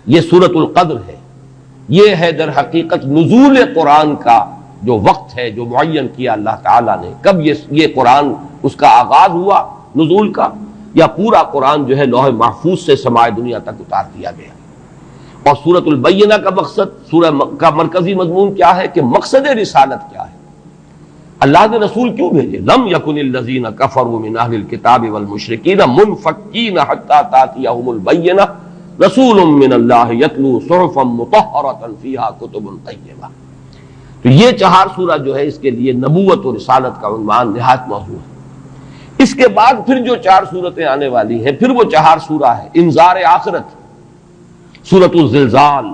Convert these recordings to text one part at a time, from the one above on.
یہ سورۃ القدر ہے، یہ ہے در حقیقت نزول قرآن کا جو وقت ہے جو معین کیا اللہ تعالیٰ نے، کب یہ قرآن اس کا آغاز ہوا نزول کا، یا پورا قرآن جو ہے لوح محفوظ سے سماع دنیا تک اتار دیا گیا۔ اور سورۃ البینہ کا مقصد، سورہ کا مرکزی مضمون کیا ہے کہ مقصد رسالت کیا ہے، اللہ نے رسول کیوں بھیجے؟ لم یکن الذین کفروا من اہل الکتاب والمشرکین منفکین حتی تأتیہم البینہ رسول من اللہ یتلو صحفا مطہرۃ فیہا کتب قیمہ۔ تو یہ 4 سورہ جو ہے اس کے لیے نبوت و رسالت کا عنوان نہایت موضوع ہے۔ اس کے بعد پھر جو 4 سورتیں آنے والی ہیں، پھر وہ 4 سورہ ہے انذار آخرت، سورۃ الزلزال،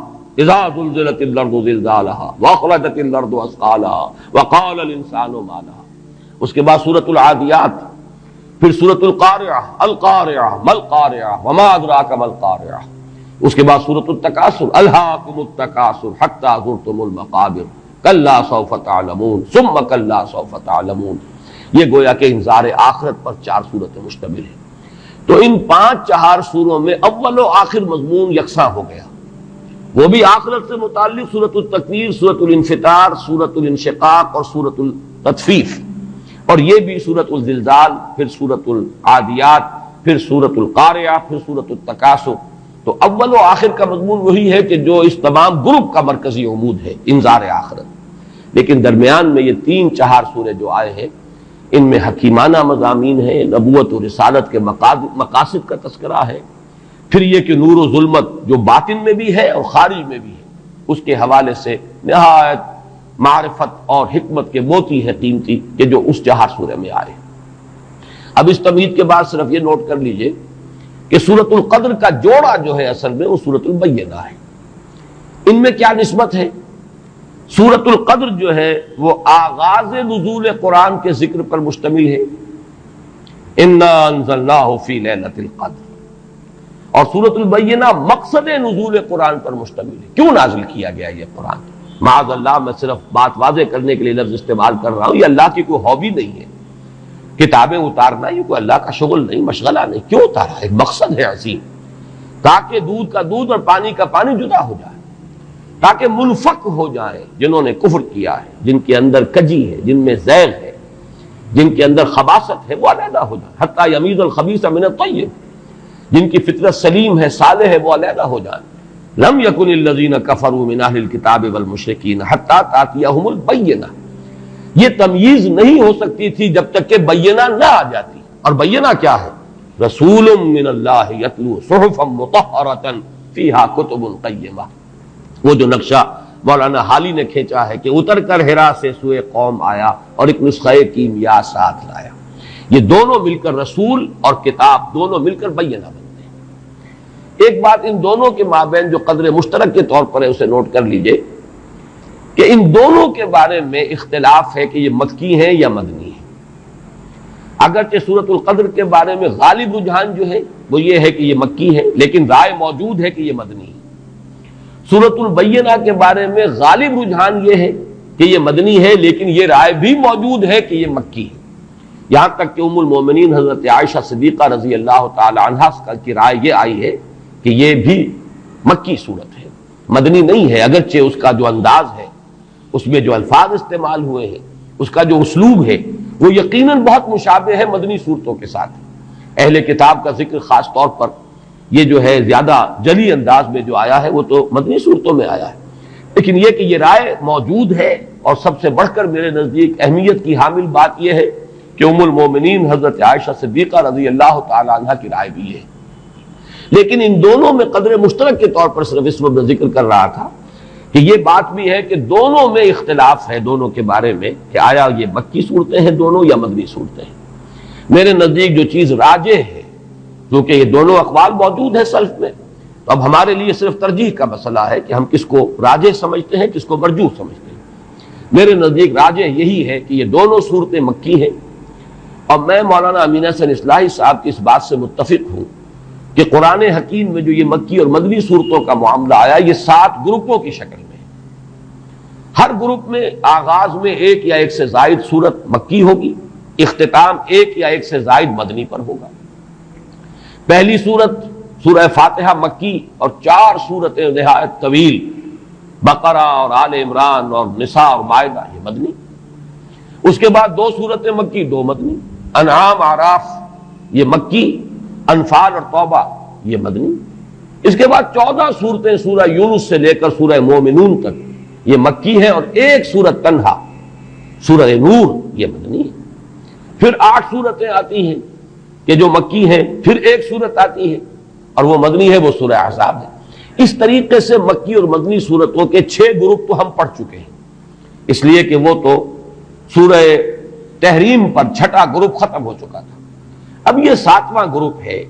اذا زلزلت الارض زلزالها واخرجت الارض اثقالها وقال الانسان ما لها۔ اس کے بعد سورۃ العادیات، پھر سورۃ القارعہ، القارعہ ما القارعہ وما ادراک ما القارعہ۔ اس کے بعد سورۃ التکاثر، الہاکم التکاثر حتی زرتم المقابر کلا سوف تعلمون ثم کلا سوف تعلمون۔ یہ گویا کہ انذار آخرت پر 4 سورتیں مشتمل ہیں۔ تو ان 4 سوروں میں اول و آخر مضمون یکساں ہو گیا، وہ بھی آخرت سے متعلق سورۃ التکویر، سورۃ الانفطار، سورۃ الانشقاق اور سورۃ التطفیف، اور یہ بھی سورۃ الزلزال، پھر سورۃ العادیات، پھر سورۃ القارعہ، پھر سورۃ التکاثر۔ تو اول و آخر کا مضمون وہی ہے کہ جو اس تمام گروپ کا مرکزی عمود ہے، انذار آخرت۔ لیکن درمیان میں یہ 3-4 سورے جو آئے ہیں، ان میں حکیمانہ مضامین ہیں، نبوت و رسالت کے مقاصد کا تذکرہ ہے، پھر یہ کہ نور و ظلمت جو باطن میں بھی ہے اور خارج میں بھی ہے، اس کے حوالے سے نہایت معرفت اور حکمت کے موتی ہے قیمتی کہ جو اس 4 سورے میں آئے۔ اب اس تمہید کے بعد صرف یہ نوٹ کر لیجئے کہ سورۃ القدر کا جوڑا جو ہے اصل میں وہ سورۃ البینہ ہے۔ ان میں کیا نسبت ہے؟ سورۃ القدر جو ہے وہ آغاز نزول قرآن کے ذکر پر مشتمل ہے، انا انزلناہ فی لیلۃ القدر، اور سورۃ البینہ مقصد نزول قرآن پر مشتمل ہے، کیوں نازل کیا گیا یہ قرآن۔ معاذ اللہ، میں صرف بات واضح کرنے کے لیے لفظ استعمال کر رہا ہوں، یہ اللہ کی کوئی ہابی نہیں ہے، کتابیں اتارنا یہ کوئی اللہ کا شغل نہیں، مشغلہ نہیں۔ کیوں اتارا ہے؟ مقصد ہے عظیم، تاکہ دودھ کا دودھ اور پانی کا پانی جدا ہو جائے، تاکہ منفک ہو جائیں جنہوں نے کفر کیا ہے، جن کے اندر کجی ہے، جن میں زیغ ہے، جن کے اندر خباثت ہے، وہ علیحدہ ہو جائیں، حتی یمیز الخبیث من الطیب، جن کی فطرت سلیم ہے، صالح ہے، وہ علیحدہ ہو جائیں۔ لم یکن الذین کفروا من اہل الکتاب والمشرکین حتی تأتیہم البینہ، یہ تمییز نہیں ہو سکتی تھی جب تک کہ بینہ نہ آ جاتی۔ اور بینہ کیا ہے؟ رسول من اللہ یتلو صحفا مطہرۃ فیہا کتب قیمہ، وہ جو نقشہ مولانا حالی نے کھینچا ہے کہ اتر کر ہرا سے سوئے قوم آیا اور ایک نسخہ کیمیا ساتھ لایا، یہ دونوں مل کر رسول اور کتاب دونوں مل کر بینہ بنتے ہیں۔ ایک بات ان دونوں کے مابین جو قدر مشترک کے طور پر ہے اسے نوٹ کر لیجئے کہ ان دونوں کے بارے میں اختلاف ہے کہ یہ مکی ہیں یا مدنی ہیں۔ اگرچہ سورۃ القدر کے بارے میں غالب رجحان جو ہے وہ یہ ہے کہ یہ مکی ہے، لیکن رائے موجود ہے کہ یہ مدنی ہے۔ سورۃ البینہ کے بارے میں غالب رجحان یہ ہے کہ یہ مدنی ہے، لیکن یہ رائے بھی موجود ہے کہ یہ مکی ہے، یہاں تک کہ ام المومنین حضرت عائشہ صدیقہ رضی اللہ تعالی عنہا کی رائے یہ آئی ہے کہ یہ بھی مکی صورت ہے، مدنی نہیں ہے، اگرچہ اس کا جو انداز ہے، اس میں جو الفاظ استعمال ہوئے ہیں، اس کا جو اسلوب ہے وہ یقیناً بہت مشابہ ہے مدنی صورتوں کے ساتھ۔ اہل کتاب کا ذکر خاص طور پر یہ جو ہے زیادہ جلی انداز میں جو آیا ہے وہ تو مدنی صورتوں میں آیا ہے، لیکن یہ کہ یہ رائے موجود ہے، اور سب سے بڑھ کر میرے نزدیک اہمیت کی حامل بات یہ ہے کہ ام المومنین حضرت عائشہ صدیقہ رضی اللہ تعالی عنہا کی رائے بھی ہے۔ لیکن ان دونوں میں قدر مشترک کے طور پر صرف اس وقت ذکر کر رہا تھا کہ یہ بات بھی ہے کہ دونوں میں اختلاف ہے، دونوں کے بارے میں کہ آیا یہ مکی صورتیں ہیں دونوں یا مدنی صورتیں ہیں۔ میرے نزدیک جو چیز راجح ہے، کیونکہ یہ دونوں اقوال موجود ہیں سلف میں، تو اب ہمارے لیے صرف ترجیح کا مسئلہ ہے کہ ہم کس کو راجح سمجھتے ہیں، کس کو مرجوح سمجھتے ہیں۔ میرے نزدیک راجح یہی ہے کہ یہ دونوں صورتیں مکی ہیں، اور میں مولانا امین حسن اصلاحی صاحب کی اس بات سے متفق ہوں کہ قرآن حکیم میں جو یہ مکی اور مدنی صورتوں کا معاملہ آیا، یہ 7 گروپوں کی شکل میں ہے۔ ہر گروپ میں آغاز میں ایک یا ایک سے زائد صورت مکی ہوگی، اختتام ایک یا ایک سے زائد مدنی پر ہوگا۔ پہلی صورت سورہ فاتحہ مکی اور 4 سورتیں نہایت طویل، بقرہ اور آل عمران اور نساء اور مائدہ، یہ مدنی۔ اس کے بعد 2 سورتیں مکی، 2 مدنی، انعام اعراف یہ مکی، انفال اور توبہ یہ مدنی۔ اس کے بعد 14 سورتیں سورہ یونس سے لے کر سورہ مومنون تک یہ مکی ہیں، اور 1 سورت تنہا سورہ نور یہ مدنی ہے۔ پھر 8 سورتیں آتی ہیں کہ جو مکی ہیں، پھر 1 سورت آتی ہے اور وہ مدنی ہے، وہ سورہ احزاب ہے۔ اس طریقے سے مکی اور مدنی سورتوں کے 6 گروپ تو ہم پڑھ چکے ہیں، اس لیے کہ وہ تو سورہ تحریم پر 6واں گروپ ختم ہو چکا تھا۔ اب یہ 7واں گروپ ہے،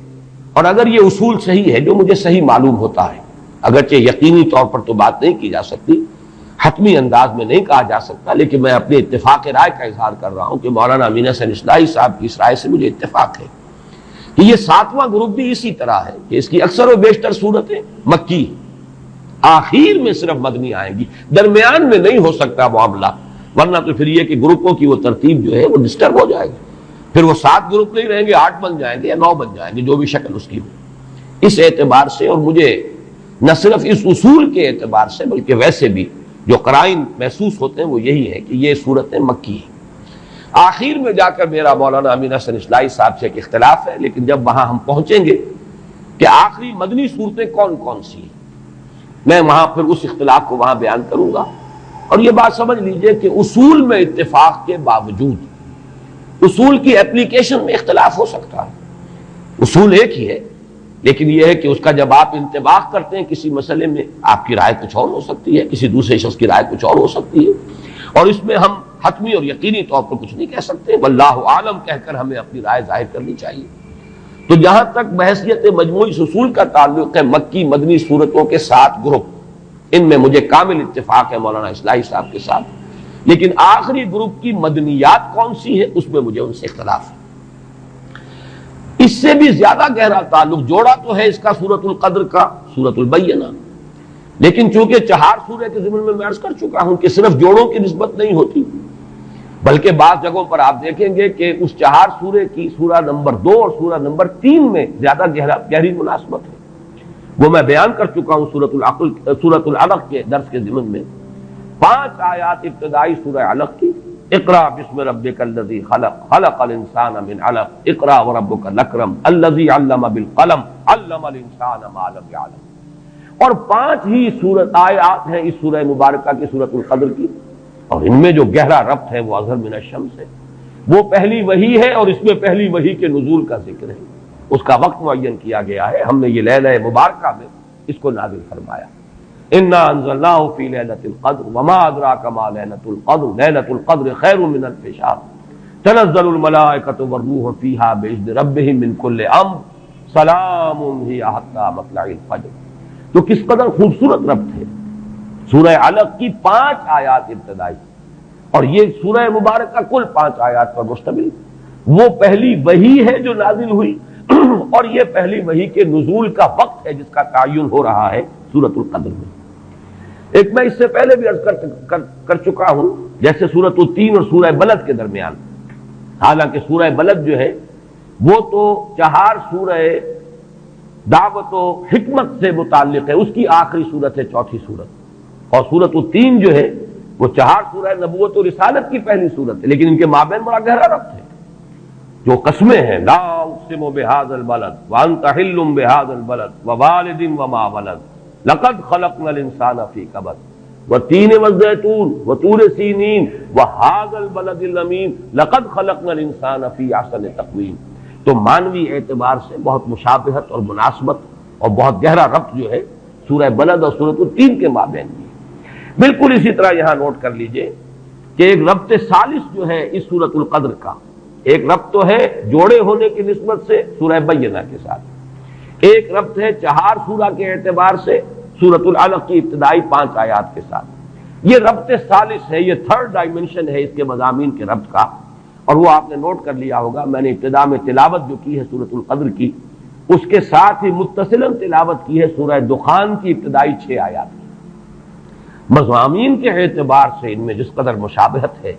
اور اگر یہ اصول صحیح ہے جو مجھے صحیح معلوم ہوتا ہے، اگرچہ یقینی طور پر تو بات نہیں کی جا سکتی، حتمی انداز میں نہیں کہا جا سکتا، لیکن میں اپنے اتفاق رائے کا اظہار کر رہا ہوں کہ مولانا امین حسن اصلاحی صاحب کی اس رائے سے مجھے اتفاق ہے کہ یہ 7واں گروپ بھی اسی طرح ہے کہ اس کی اکثر و بیشتر صورتیں مکی، آخر میں صرف مدنی آئیں گی، درمیان میں نہیں ہو سکتا معاملہ، ورنہ تو پھر یہ کہ گروپوں کی وہ ترتیب جو ہے وہ ڈسٹرب ہو جائے گی، پھر وہ 7 گروپ نہیں رہیں گے، 8 بن جائیں گے یا 9 بن جائیں گے، جو بھی شکل اس کی ہو۔ اس اعتبار سے، اور مجھے نہ صرف اس اصول کے اعتبار سے بلکہ ویسے بھی جو قرائن محسوس ہوتے ہیں وہ یہی ہے کہ یہ صورتیں مکی ہیں۔ آخر میں جا کر میرا مولانا امین حسن اصلاحی صاحب سے ایک اختلاف ہے، لیکن جب وہاں ہم پہنچیں گے کہ آخری مدنی صورتیں کون کون سی ہیں، میں وہاں پھر اس اختلاف کو وہاں بیان کروں گا۔ اور یہ بات سمجھ لیجئے کہ اصول میں اتفاق کے باوجود اصول کی اپلیکیشن میں اختلاف ہو سکتا ہے، اصول ایک ہی ہے، لیکن یہ ہے کہ اس کا جب آپ انطباق کرتے ہیں کسی مسئلے میں، آپ کی رائے کچھ اور ہو سکتی ہے، کسی دوسرے شخص کی رائے کچھ اور ہو سکتی ہے، اور اس میں ہم حتمی اور یقینی طور پر کچھ نہیں کہہ سکتے، واللہ عالم کہہ کر ہمیں اپنی رائے ظاہر کرنی چاہیے۔ تو جہاں تک بحیثیت مجموعی اصول کا تعلق ہے، مکی مدنی صورتوں کے 7 گروپ، ان میں مجھے کامل اتفاق ہے مولانا اصلاحی صاحب کے ساتھ، لیکن آخری گروپ کی مدنیات کون سی ہے اس میں مجھے ان سے اختلاف ہے۔ اس سے بھی زیادہ گہرا تعلق جوڑا تو ہے اس کا سورۃ القدر کا، سورۃ البینہ، لیکن چونکہ 4 سورہ کے ضمن میں عرض کر چکا ہوں کہ صرف جوڑوں کی نسبت نہیں ہوتی، بلکہ بعض جگہوں پر آپ دیکھیں گے کہ اس 4 سورے کی سورہ نمبر 2 اور سورہ نمبر 3 میں زیادہ گہری مناسبت ہے، وہ میں بیان کر چکا ہوں سورۃ العلق کے درس کے ضمن میں۔ 5 آیات ابتدائی سورہ علق کی، اقرا بسم ربک الذی خلق خلق الانسان من علق اقرا وربک الاکرم الذی علم بالقلم علم الانسان ما لم یعلم، اور 5 ہی سورت آیات ہیں اس سورہ مبارکہ کی سورۃ القدر کی، اور ان میں جو گہرا ربط ہے وہ اظہر من الشمس ہے، وہ پہلی وحی ہے، اور اس میں پہلی وحی کے نزول کا ذکر ہے، اس کا وقت معین کیا گیا ہے، ہم نے یہ لیلہ مبارکہ میں اس کو نازل فرمایا۔ انا انزلناہ فی لیلۃ القدر وما ادراک ما لیلۃ القدر لیلۃ القدر خیر من الف شہر تنزل الملائکۃ والروح فیہا باذن ربہم من کل امر سلام ہی حتی مطلع الفجر۔ تو کس قدر خوبصورت ربط ہے، سورہ علق کی 5 آیات ابتدائی، اور یہ سورہ مبارکہ کل 5 آیات پر مشتمل، وہ پہلی وحی ہے جو نازل ہوئی، اور یہ پہلی وحی کے نزول کا وقت ہے جس کا تعین ہو رہا ہے سورۃ القدر میں۔ ایک میں اس سے پہلے بھی عرض کر چکا ہوں، جیسے سورۃ التین اور سورہ بلد کے درمیان، حالانکہ سورہ بلد جو ہے وہ تو 4 سورہ دعوت و حکمت سے متعلق ہے، اس کی آخری صورت ہے 4تھی صورت، اور سورۃ التین جو ہے وہ 4 سورہ نبوت و رسالت کی پہلی صورت ہے، لیکن ان کے مابین بڑا گہرا ربط ہے۔ جو قسمیں ہیں، لا اقسم بہذا البلد وانت حل بہذا البلد ووالد وما ولد لقد خلقنا الانسان فی کبد والتین والزیتون وطور سینین وہذا البلد الامین لقد خلقنا الانسان فی احسن تقویم۔ تو معنوی اعتبار سے بہت مشابہت اور مناسبت اور بہت گہرا ربط جو ہے سورہ بلد اور سورۃ التین کے مابین بھی۔ بالکل اسی طرح یہاں نوٹ کر لیجئے کہ ایک ربط ثالث جو ہے اس سورۃ القدر کا، ایک ربط تو ہے جوڑے ہونے کی نسبت سے سورہ بینہ کے ساتھ، ایک ربط ہے 4 سورہ کے اعتبار سے سورۃ العلق کی ابتدائی 5 آیات کے ساتھ۔ یہ ربط ثالث ہے، یہ 3rd ڈائمنشن ہے اس کے مضامین کے ربط کا، اور وہ آپ نے نوٹ کر لیا ہوگا، میں نے ابتدا میں تلاوت جو کی ہے سورۃ القدر کی، اس کے ساتھ ہی متصلاً تلاوت کی ہے سورہ دخان کی ابتدائی 6 آیات کی۔ مضامین کے اعتبار سے ان میں جس قدر مشابہت ہے،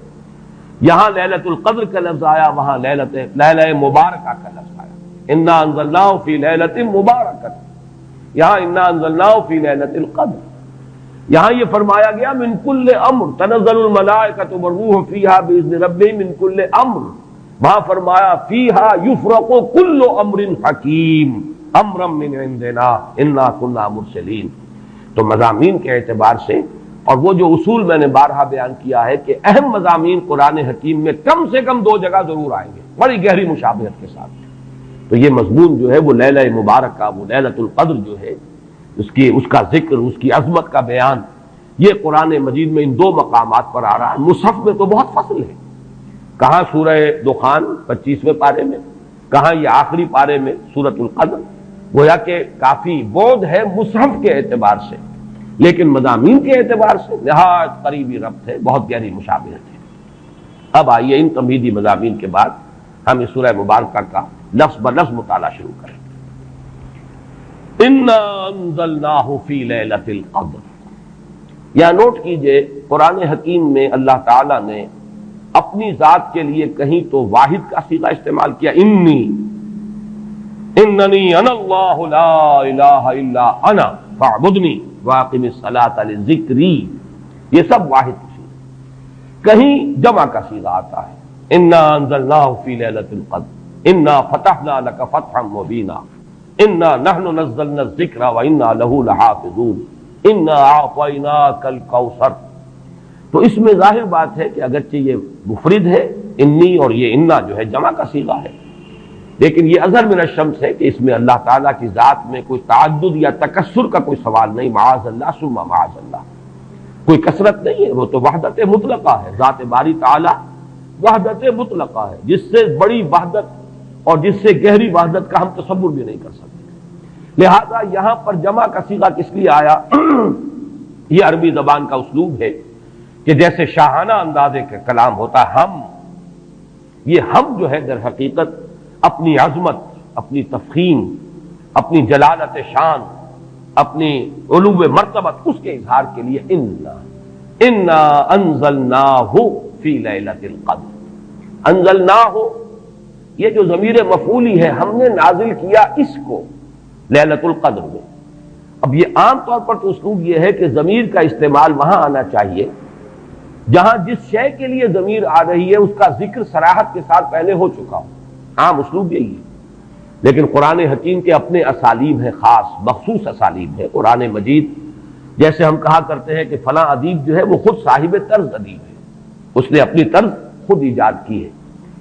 یہاں لیلۃ القدر کا لفظ آیا، وہاں لیلہ مبارکہ کا لفظ آیا، انا انزلناہ فی لیلۃ مبارکۃ، یہاں انا انزلناہ فی لیلۃ القدر، یہاں یہ فرمایا گیا من کل امر تنزل الملائکۃ والروح فیہا باذن ربہم من کل امر، وہاں فرمایا فیہا یفرق کل امر حکیم امرا من عندنا انا کنا مرسلین۔ تو مضامین کے اعتبار سے، اور وہ جو اصول میں نے بارہا بیان کیا ہے کہ اہم مضامین قرآن حکیم میں کم سے کم 2 جگہ ضرور آئیں گے بڑی گہری مشابہت کے ساتھ، تو یہ مضمون جو ہے وہ لیلہ مبارک کا، وہ لیلۃ القدر جو ہے اس کا ذکر، اس کی عظمت کا بیان، یہ قرآن مجید میں ان 2 مقامات پر آ رہا ہے۔ مصحف میں تو بہت فصل ہے، کہاں سورہ دخان 25ویں پارے میں، کہاں یہ آخری پارے میں سورۃ القدر، گویا کہ کافی بعد ہے مصحف کے اعتبار سے، لیکن مضامین کے اعتبار سے نہایت قریبی ربط ہے، بہت گہری مشابہت ہے۔ اب آئیے ان تمہیدی مضامین کے بعد ہم اس سورہ مبارکہ کا لفظ بلفظ مطالعہ شروع کریں۔ انا انزلناہ فی لیلۃ القدر، یا نوٹ کیجئے قرآن حکیم میں اللہ تعالیٰ نے اپنی ذات کے لیے کہیں تو واحد کا صیغہ استعمال کیا، اننی انا اللہ لا الہ الا انا فاعبدنی واقم الصلاۃ لذکری، یہ سب واحد کی صیغہ، کہیں جمع کا صیغہ آتا ہے، انا انزلناہ فی لیلۃ القدر انا فتحنا لک فتحا مبینا انا نحن نزلنا الذکر وانا لہ لحافظون انا اعطیناک الکوثر۔ تو اس میں ظاہر بات ہے کہ اگرچہ یہ مفرد ہے انی، اور یہ انا جو ہے جمع کا صیغہ ہے، لیکن یہ اظہر من الشمس ہے کہ اس میں اللہ تعالیٰ کی ذات میں کوئی تعدد یا تکثر کا کوئی سوال نہیں، معاذ اللہ ثم معاذ اللہ، کوئی کثرت نہیں ہے، وہ تو وحدت مطلقہ ہے، ذات باری تعالیٰ وحدت مطلقہ ہے، جس سے بڑی وحدت اور جس سے گہری وحدت کا ہم تصور بھی نہیں کر سکتے۔ لہذا یہاں پر جمع کا صیغہ کس لیے آیا؟ یہ عربی زبان کا اسلوب ہے کہ جیسے شاہانہ اندازے کا کلام ہوتا ہے ہم، یہ ہم جو ہے در حقیقت اپنی عظمت، اپنی تفخیم، اپنی جلالت شان، اپنی علو مرتبت، اس کے اظہار کے لیے انا انزلناہ فی لیلۃ القدر، انزلناہ، یہ جو ضمیر مفعولی ہے ہم نے نازل کیا اس کو لیلۃ القدر میں۔ اب یہ عام طور پر تو اسلوب یہ ہے کہ ضمیر کا استعمال وہاں آنا چاہیے جہاں جس شے کے لیے ضمیر آ رہی ہے اس کا ذکر صراحت کے ساتھ پہلے ہو چکا ہو، عام اسلوب یہی ہے، لیکن قرآن حکیم کے اپنے اسالیب ہیں، خاص مخصوص اسالیب ہے۔ قرآن مجید جیسے ہم کہا کرتے ہیں کہ فلاں ادیب جو ہے وہ خود صاحب طرز ادیب ہے، اس نے اپنی طرز خود ایجاد کی ہے،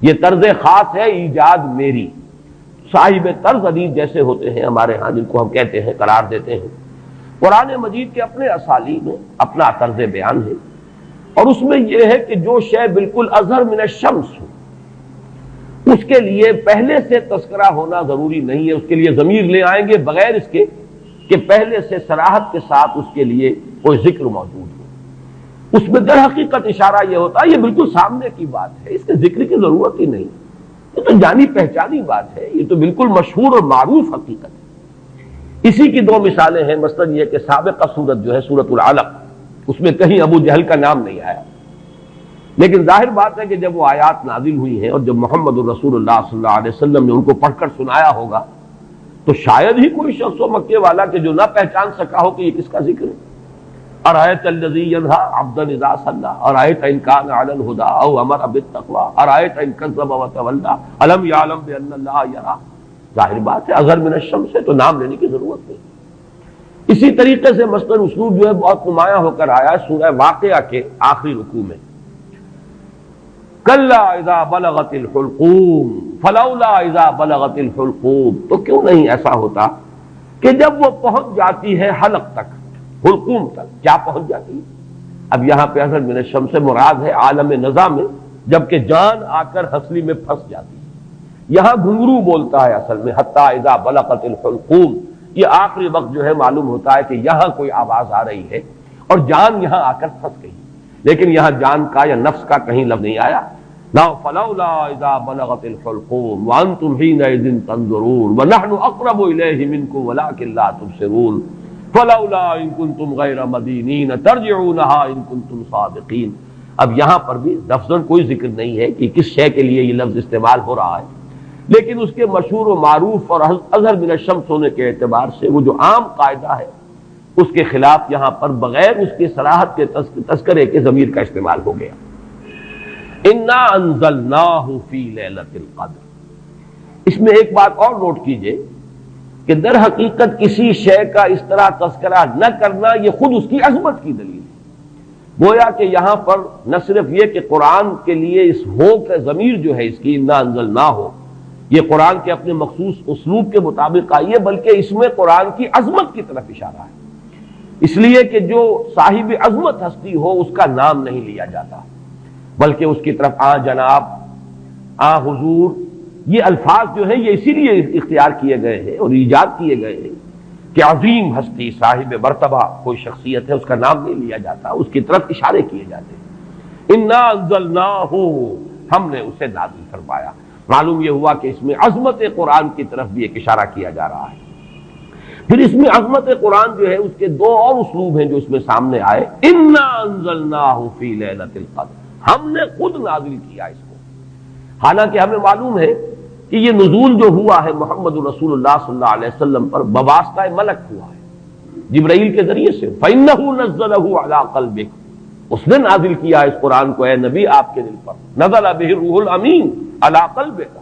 یہ طرز خاص ہے ایجاد میری۔ صاحب طرز ادیب جیسے ہوتے ہیں ہمارے ہاں، جن کو ہم کہتے ہیں، قرار دیتے ہیں، قرآن مجید کے اپنے اسالیب ہیں، اپنا طرز بیان ہے، اور اس میں یہ ہے کہ جو شے بالکل اظہر من الشمس ہو اس کے لیے پہلے سے تذکرہ ہونا ضروری نہیں ہے، اس کے لیے ضمیر لے آئیں گے بغیر اس کے کہ پہلے سے صراحت کے ساتھ اس کے لیے کوئی ذکر موجود ہو۔ اس میں در حقیقت اشارہ یہ ہوتا ہے یہ بالکل سامنے کی بات ہے، اس کے ذکر کی ضرورت ہی نہیں، یہ تو جانی پہچانی بات ہے، یہ تو بالکل مشہور اور معروف حقیقت ہے۔ اسی کی 2 مثالیں ہیں، مثلا یہ کہ سابقہ سورت جو ہے سورۃ العلق، اس میں کہیں ابو جہل کا نام نہیں آیا، لیکن ظاہر بات ہے کہ جب وہ آیات نازل ہوئی ہیں اور جب محمد الرسول اللہ صلی اللہ علیہ وسلم نے ان کو پڑھ کر سنایا ہوگا تو شاید ہی کوئی شخص و مکے والا کہ جو نہ پہچان سکا ہو کہ یہ کس کا ذکر ہے۔ ارایت الذی ینہی عبدا اذا صلی ارایت ان کان علی الہدی او امر بالتقوی ارایت ان کذب وتولی الم یعلم بان اللہ یری۔ ظاہر بات ہے اظہر من الشمس ہے تو نام لینے کی ضرورت نہیں۔ اسی طریقے سے مثلاً اسلوب جو ہے بہت نمایاں ہو کر آیا ہے سورہ واقعہ کے آخری رکوع میں، کلا اذا بلغت الحلقوم فلولا اذا بلغت الحلقوم، تو کیوں نہیں ایسا ہوتا کہ جب وہ پہنچ جاتی ہے حلق تک، حلقوم تک، کیا پہنچ جاتی ہے؟ اب یہاں پہ اظہر من الشمس سے مراد ہے عالم نزا میں جبکہ جان آ کر ہنسلی میں پھنس جاتی ہے، یہاں گھنگرو بولتا ہے اصل میں حتی اذا بلغت الحلقوم، یہ آخری وقت جو ہے معلوم ہوتا ہے کہ یہاں کوئی آواز آ رہی ہے اور جان یہاں آ کر پھنس گئی، لیکن یہاں جان کا یا نفس کا کہیں لفظ نہیں آیا۔ لا فلولا اذا بلغت الحلقوم وانتم حينئذ تنظرون ونحن اقرب اليه منكم ولكن لا تبصرون فلولا ان كنتم غير مدينين ترجعونها ان كنتم صادقين۔ اب یہاں پر بھی لفظاً کوئی ذکر نہیں ہے کہ کس شے کے لیے یہ لفظ استعمال ہو رہا ہے، لیکن اس کے مشہور و معروف اور اظہر من الشمس ہونے کے اعتبار سے وہ جو عام قاعدہ ہے اس کے خلاف یہاں پر بغیر اس کے صراحت کے تذکرے کے ضمیر کا استعمال ہو گیا. انا انزلناہ فی لیلۃ القدر. اس میں ایک بات اور نوٹ کیجئے کہ در حقیقت کسی شے کا اس طرح تذکرہ نہ کرنا یہ خود اس کی عظمت کی دلیل ہے. گویا کہ یہاں پر نہ صرف یہ کہ قرآن کے لیے اس ہو کا ضمیر جو ہے اس کی انا انزلناہ یہ قرآن کے اپنے مخصوص اسلوب کے مطابق آئی ہے، بلکہ اس میں قرآن کی عظمت کی طرف اشارہ ہے. اس لیے کہ جو صاحب عظمت ہستی ہو اس کا نام نہیں لیا جاتا، بلکہ اس کی طرف جناب، حضور، یہ الفاظ جو ہیں یہ اسی لیے اختیار کیے گئے ہیں اور ایجاد کیے گئے ہیں کہ عظیم ہستی صاحب مرتبہ کوئی شخصیت ہے، اس کا نام نہیں لیا جاتا، اس کی طرف اشارے کیے جاتے ہیں. انا انزلناہ، ہم نے اسے نازل فرمایا. معلوم یہ ہوا کہ اس میں عظمت قرآن کی طرف بھی ایک اشارہ کیا جا رہا ہے. پھر اس میں عظمت قرآن جو ہے اس کے دو اور اسلوب ہیں جو اس میں سامنے آئے. انا انزلناہ فی لیلۃ القدر، ہم نے خود نازل کیا اس کو. حالانکہ ہمیں معلوم ہے کہ یہ نزول جو ہوا ہے محمد رسول اللہ صلی اللہ علیہ وسلم پر بواسطہ ملک ہوا ہے، جبرائیل کے ذریعے سے. فإنہ نزلہ علی قلبک، اس نے نازل کیا اس قرآن کو اے نبی آپ کے دل پر. نزل بہ الروح الامین علی قلبک،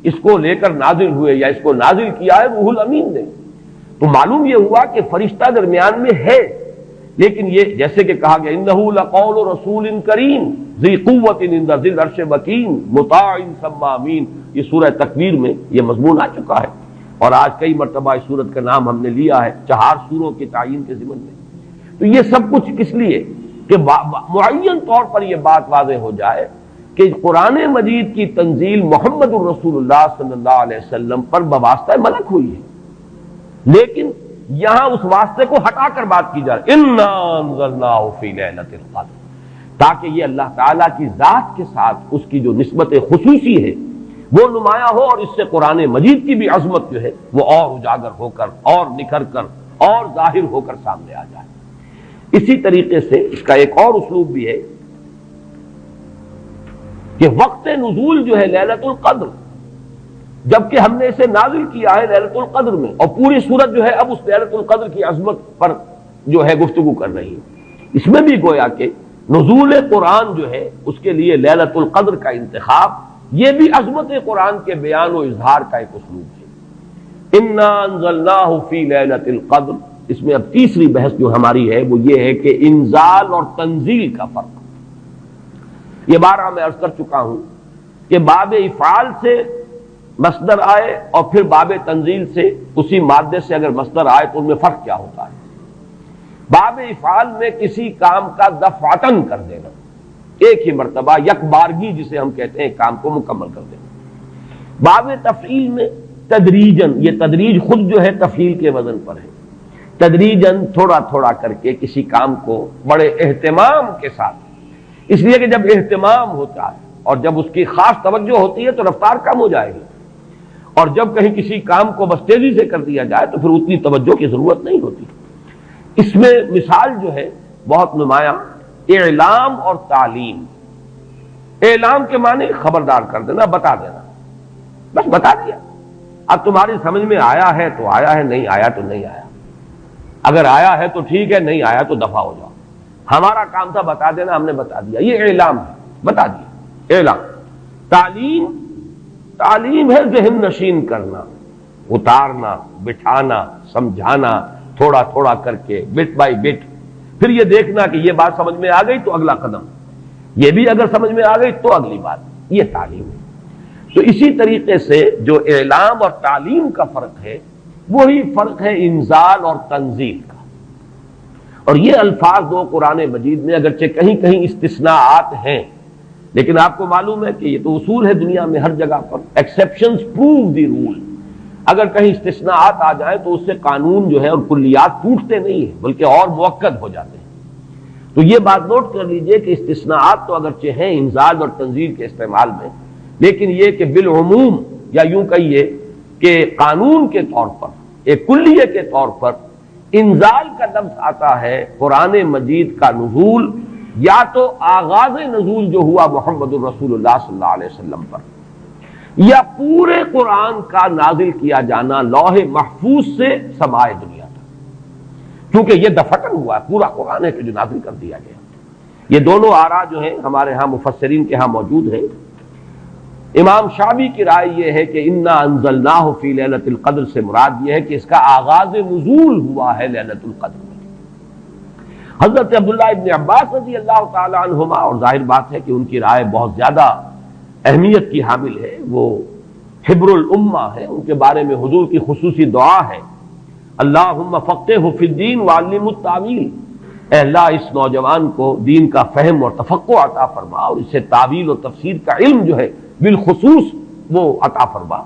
اس کو لے کر نازل ہوئے یا اس کو نازل کیا ہے روح الامین نے. تو معلوم یہ ہوا کہ فرشتہ درمیان میں ہے، لیکن یہ جیسے کہ کہا گیا انہ لقول رسول کریم ذی قوت عند ذی العرش مکین مطاع ثم امین. یہ سورہ تکویر میں یہ مضمون آ چکا ہے، اور آج کئی مرتبہ اس سورت کا نام ہم نے لیا ہے 4 سوروں کے تعین کے ضمن میں. تو یہ سب کچھ کس لیے کہ معین طور پر یہ بات واضح ہو جائے کہ قرآن مجید کی تنزیل محمد الرسول اللہ صلی اللہ علیہ وسلم پر بواسطہ ملک ہوئی ہے، لیکن یہاں اس واسطے کو ہٹا کر بات کی جائے انا انزلناہ فی لیلۃ القدر، تاکہ یہ اللہ تعالیٰ کی ذات کے ساتھ اس کی جو نسبت خصوصی ہے وہ نمایاں ہو، اور اس سے قرآن مجید کی بھی عظمت جو ہے وہ اور اجاگر ہو کر اور نکھر کر اور ظاہر ہو کر سامنے آ جائے. اسی طریقے سے اس کا ایک اور اسلوب بھی ہے کہ وقت نزول جو ہے لیلۃ القدر، جبکہ ہم نے اسے نازل کیا ہے لیلۃ القدر میں، اور پوری سورت جو ہے اب اس لیلۃ القدر کی عظمت پر جو ہے گفتگو کر رہی ہے. اس میں بھی گویا کہ نزول قرآن جو ہے اس کے لیے لیلۃ القدر کا انتخاب یہ بھی عظمت قرآن کے بیان و اظہار کا ایک اسلوب ہے. انا انزلناہ فی لیلۃ القدر. اس میں اب تیسری بحث جو ہماری ہے وہ یہ ہے کہ انزال اور تنزیل کا فرق. یہ بارہ میں عرض کر چکا ہوں کہ باب افعال سے مصدر آئے اور پھر باب تنزیل سے اسی مادے سے اگر مصدر آئے تو ان میں فرق کیا ہوتا ہے. باب افعال میں کسی کام کا دفعتن کر دینا، ایک ہی مرتبہ یک بارگی جسے ہم کہتے ہیں کام کو مکمل کر دینا. باب تفعیل میں تدریجن، یہ تدریج خود جو ہے تفعیل کے وزن پر ہے، تدریجن تھوڑا تھوڑا کر کے کسی کام کو بڑے اہتمام کے ساتھ، اس لیے کہ جب اہتمام ہوتا ہے اور جب اس کی خاص توجہ ہوتی ہے تو رفتار کم ہو جائے گی، اور جب کہیں کسی کام کو بس تیزی سے کر دیا جائے تو پھر اتنی توجہ کی ضرورت نہیں ہوتی. اس میں مثال جو ہے بہت نمایاں اعلام اور تعلیم. اعلام کے معنی خبردار کر دینا، بتا دینا، بس بتا دیا. اب تمہاری سمجھ میں آیا ہے تو آیا ہے، نہیں آیا تو نہیں آیا. اگر آیا ہے تو ٹھیک ہے، نہیں آیا تو دفع ہو جاؤ. ہمارا کام تھا بتا دینا، ہم نے بتا دیا، یہ اعلام ہے، بتا دیا اعلام. تعلیم، تعلیم ہے ذہن نشین کرنا، اتارنا، بٹھانا، سمجھانا، تھوڑا تھوڑا کر کے بٹ بائی بٹ، پھر یہ دیکھنا کہ یہ بات سمجھ میں آ گئی تو اگلا قدم، یہ بھی اگر سمجھ میں آ گئی تو اگلی بات. یہ تعلیم ہے. تو اسی طریقے سے جو اعلام اور تعلیم کا فرق ہے وہی فرق ہے انزال اور تنزیل کا. اور یہ الفاظ دو قرآن مجید میں اگرچہ کہیں کہیں استثناءات ہیں، لیکن آپ کو معلوم ہے کہ یہ تو اصول ہے دنیا میں ہر جگہ پر، ایکسیپشنز پروو دی رول. اگر کہیں استثناءات آ جائیں تو اس سے قانون جو ہے اور کلیات ٹوٹتے نہیں ہیں بلکہ اور مؤکد ہو جاتے ہیں. تو یہ بات نوٹ کر لیجئے کہ استثناءات تو اگرچہ ہیں انزال اور تنزیل کے استعمال میں، لیکن یہ کہ بالعموم یا یوں کہیے کہ قانون کے طور پر، ایک کلیے کے طور پر انزال کا لفظ آتا ہے قرآن مجید کا نزول یا تو آغاز نزول جو ہوا محمد الرسول اللہ صلی اللہ علیہ وسلم پر، یا پورے قرآن کا نازل کیا جانا لوح محفوظ سے سمائے دنیا تک، کیونکہ یہ دفعتاً ہوا ہے، پورا قرآن ہے کہ جو نازل کر دیا گیا۔ یہ دونوں آراء جو ہیں ہمارے ہاں مفسرین کے ہاں موجود ہیں۔ امام شعبی کی رائے یہ ہے کہ انا انزلناہ فی لیلۃ القدر سے مراد یہ ہے کہ اس کا آغاز نزول ہوا ہے لیلۃ القدر میں۔ حضرت عبداللہ ابن عباس رضی اللہ تعالی عنہما، اور ظاہر بات ہے کہ ان کی رائے بہت زیادہ اہمیت کی حامل ہے، وہ حبر الامہ ہے، ان کے بارے میں حضور کی خصوصی دعا ہے، اللہم فقہہ فی الدین وعلمہ التاویل، اے اللہ اس نوجوان کو دین کا فہم اور تفقہ عطا فرما اور اسے تعویل اور تفسیر کا علم جو ہے بالخصوص وہ عطا فرما۔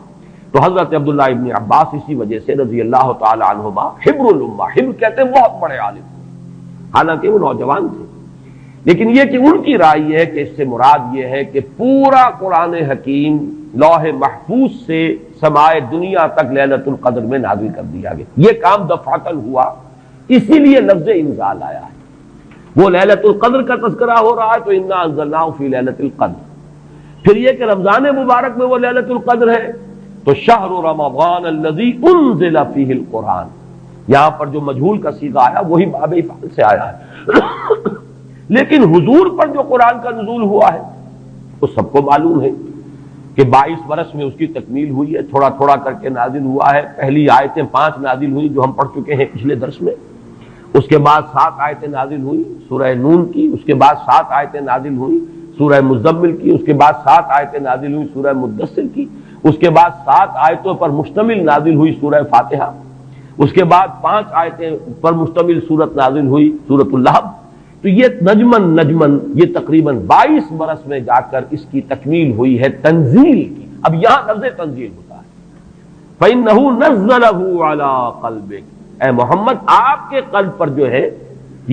تو حضرت عبداللہ ابن عباس اسی وجہ سے رضی اللہ تعالی عنہما حبر الامہ، حبر کہتے ہیں بہت بڑے عالم، حالانکہ وہ نوجوان تھے، لیکن یہ کہ ان کی رائے یہ ہے کہ اس سے مراد یہ ہے کہ پورا قرآن حکیم لوح محفوظ سے سمائے دنیا تک لیلۃ القدر میں نازل کر دیا گیا۔ یہ کام دفعتاً ہوا، اسی لیے لفظ انزال آیا ہے۔ وہ لیلۃ القدر کا تذکرہ ہو رہا ہے تو انا انزلناہ فی لیلۃ القدر، پھر یہ کہ رمضان مبارک میں وہ لیلۃ القدر ہے تو شہر رمضان الذی انزل فیہ القرآن، یہاں پر جو مجہول کا صیغہ آیا وہی باب افعال سے آیا ہے، لیکن حضور پر جو قرآن کا نزول ہوا ہے وہ سب کو معلوم ہے کہ 22 برس میں اس کی تکمیل ہوئی ہے، تھوڑا تھوڑا کر کے نازل ہوا ہے۔ پہلی آیتیں 5 نازل ہوئی جو ہم پڑھ چکے ہیں پچھلے درس میں، اس کے بعد 7 آیتیں نازل ہوئی سورہ نون کی، اس کے بعد 7 آیتیں نازل ہوئی سورہ مزمل کی، اس کے بعد 7 آیتیں نازل ہوئی سورہ مدثر کی، اس کے بعد 7 آیتوں پر مشتمل نازل ہوئی سورہ فاتحہ، اس کے بعد 5 آیتیں پر مشتمل سورت نازل ہوئی سورۃ اللہب۔ تو یہ نجمن یہ تقریباً 22 برس میں جا کر اس کی تکمیل ہوئی ہے تنزیل کی۔ اب یہاں لفظ تنزیل ہوتا ہے، فَإِنَّهُ نَزَّلَهُ عَلَىٰ قَلْبِكَ، اے محمد آپ کے قلب پر جو ہے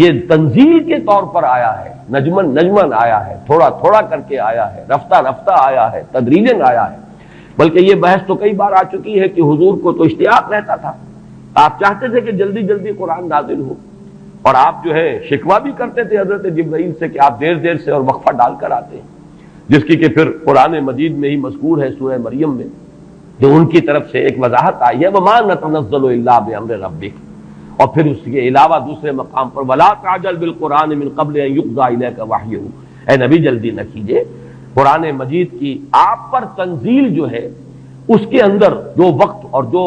یہ تنزیل کے طور پر آیا ہے، نجمن آیا ہے، تھوڑا تھوڑا کر کے آیا ہے، رفتہ رفتہ آیا ہے، تدریجاً آیا ہے۔ بلکہ یہ بحث تو کئی بار آ چکی ہے کہ حضور کو تو اشتیاق رہتا تھا، آپ چاہتے تھے کہ جلدی جلدی قرآن نازل ہو، اور آپ جو ہے شکوہ بھی کرتے تھے حضرت جبرائیل سے کہ آپ دیر دیر سے اور وقفہ ڈال کر آتے ہیں، جس کی کہ پھر قرآن مجید میں ہی مذکور ہے سورہ مریم میں، جو ان کی طرف سے ایک وضاحت آئی ہے وَمَا نَتَنَزَّلُ إِلَّا بِأَمْرِ رَبِّكَ، اور پھر اس کے علاوہ دوسرے مقام پر وَلَا تَعْجَلْ بِالْقُرْآنِ مِنْ قَبْلِ أَن يُقْضَىٰ إِلَيْكَ وَحْيُهُ، اے نبی جلدی نہ کیجئے، قرآن مجید کی آپ پر تنزیل جو ہے اس کے اندر جو وقت اور جو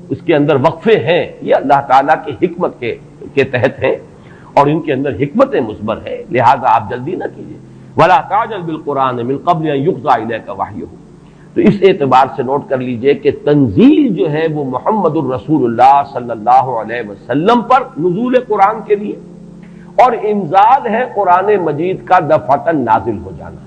اس کے اندر وقفے ہیں یہ اللہ تعالیٰ کی حکمت کے تحت ہیں، اور ان کے اندر حکمت مثمر ہے، لہذا آپ جلدی نہ کیجئے۔ وَلَا تَعْجَلْ بِالْقُرْآنِ مِنْ قَبْلِ أَن يُقْضَىٰ إِلَيْكَ وَحْيُهُ، تو اس اعتبار سے نوٹ کر لیجئے کہ تنزیل جو ہے وہ محمد الرسول اللہ صلی اللہ علیہ وسلم پر نزول قرآن کے لیے، اور انزال ہے قرآن مجید کا دفعتاً نازل ہو جانا۔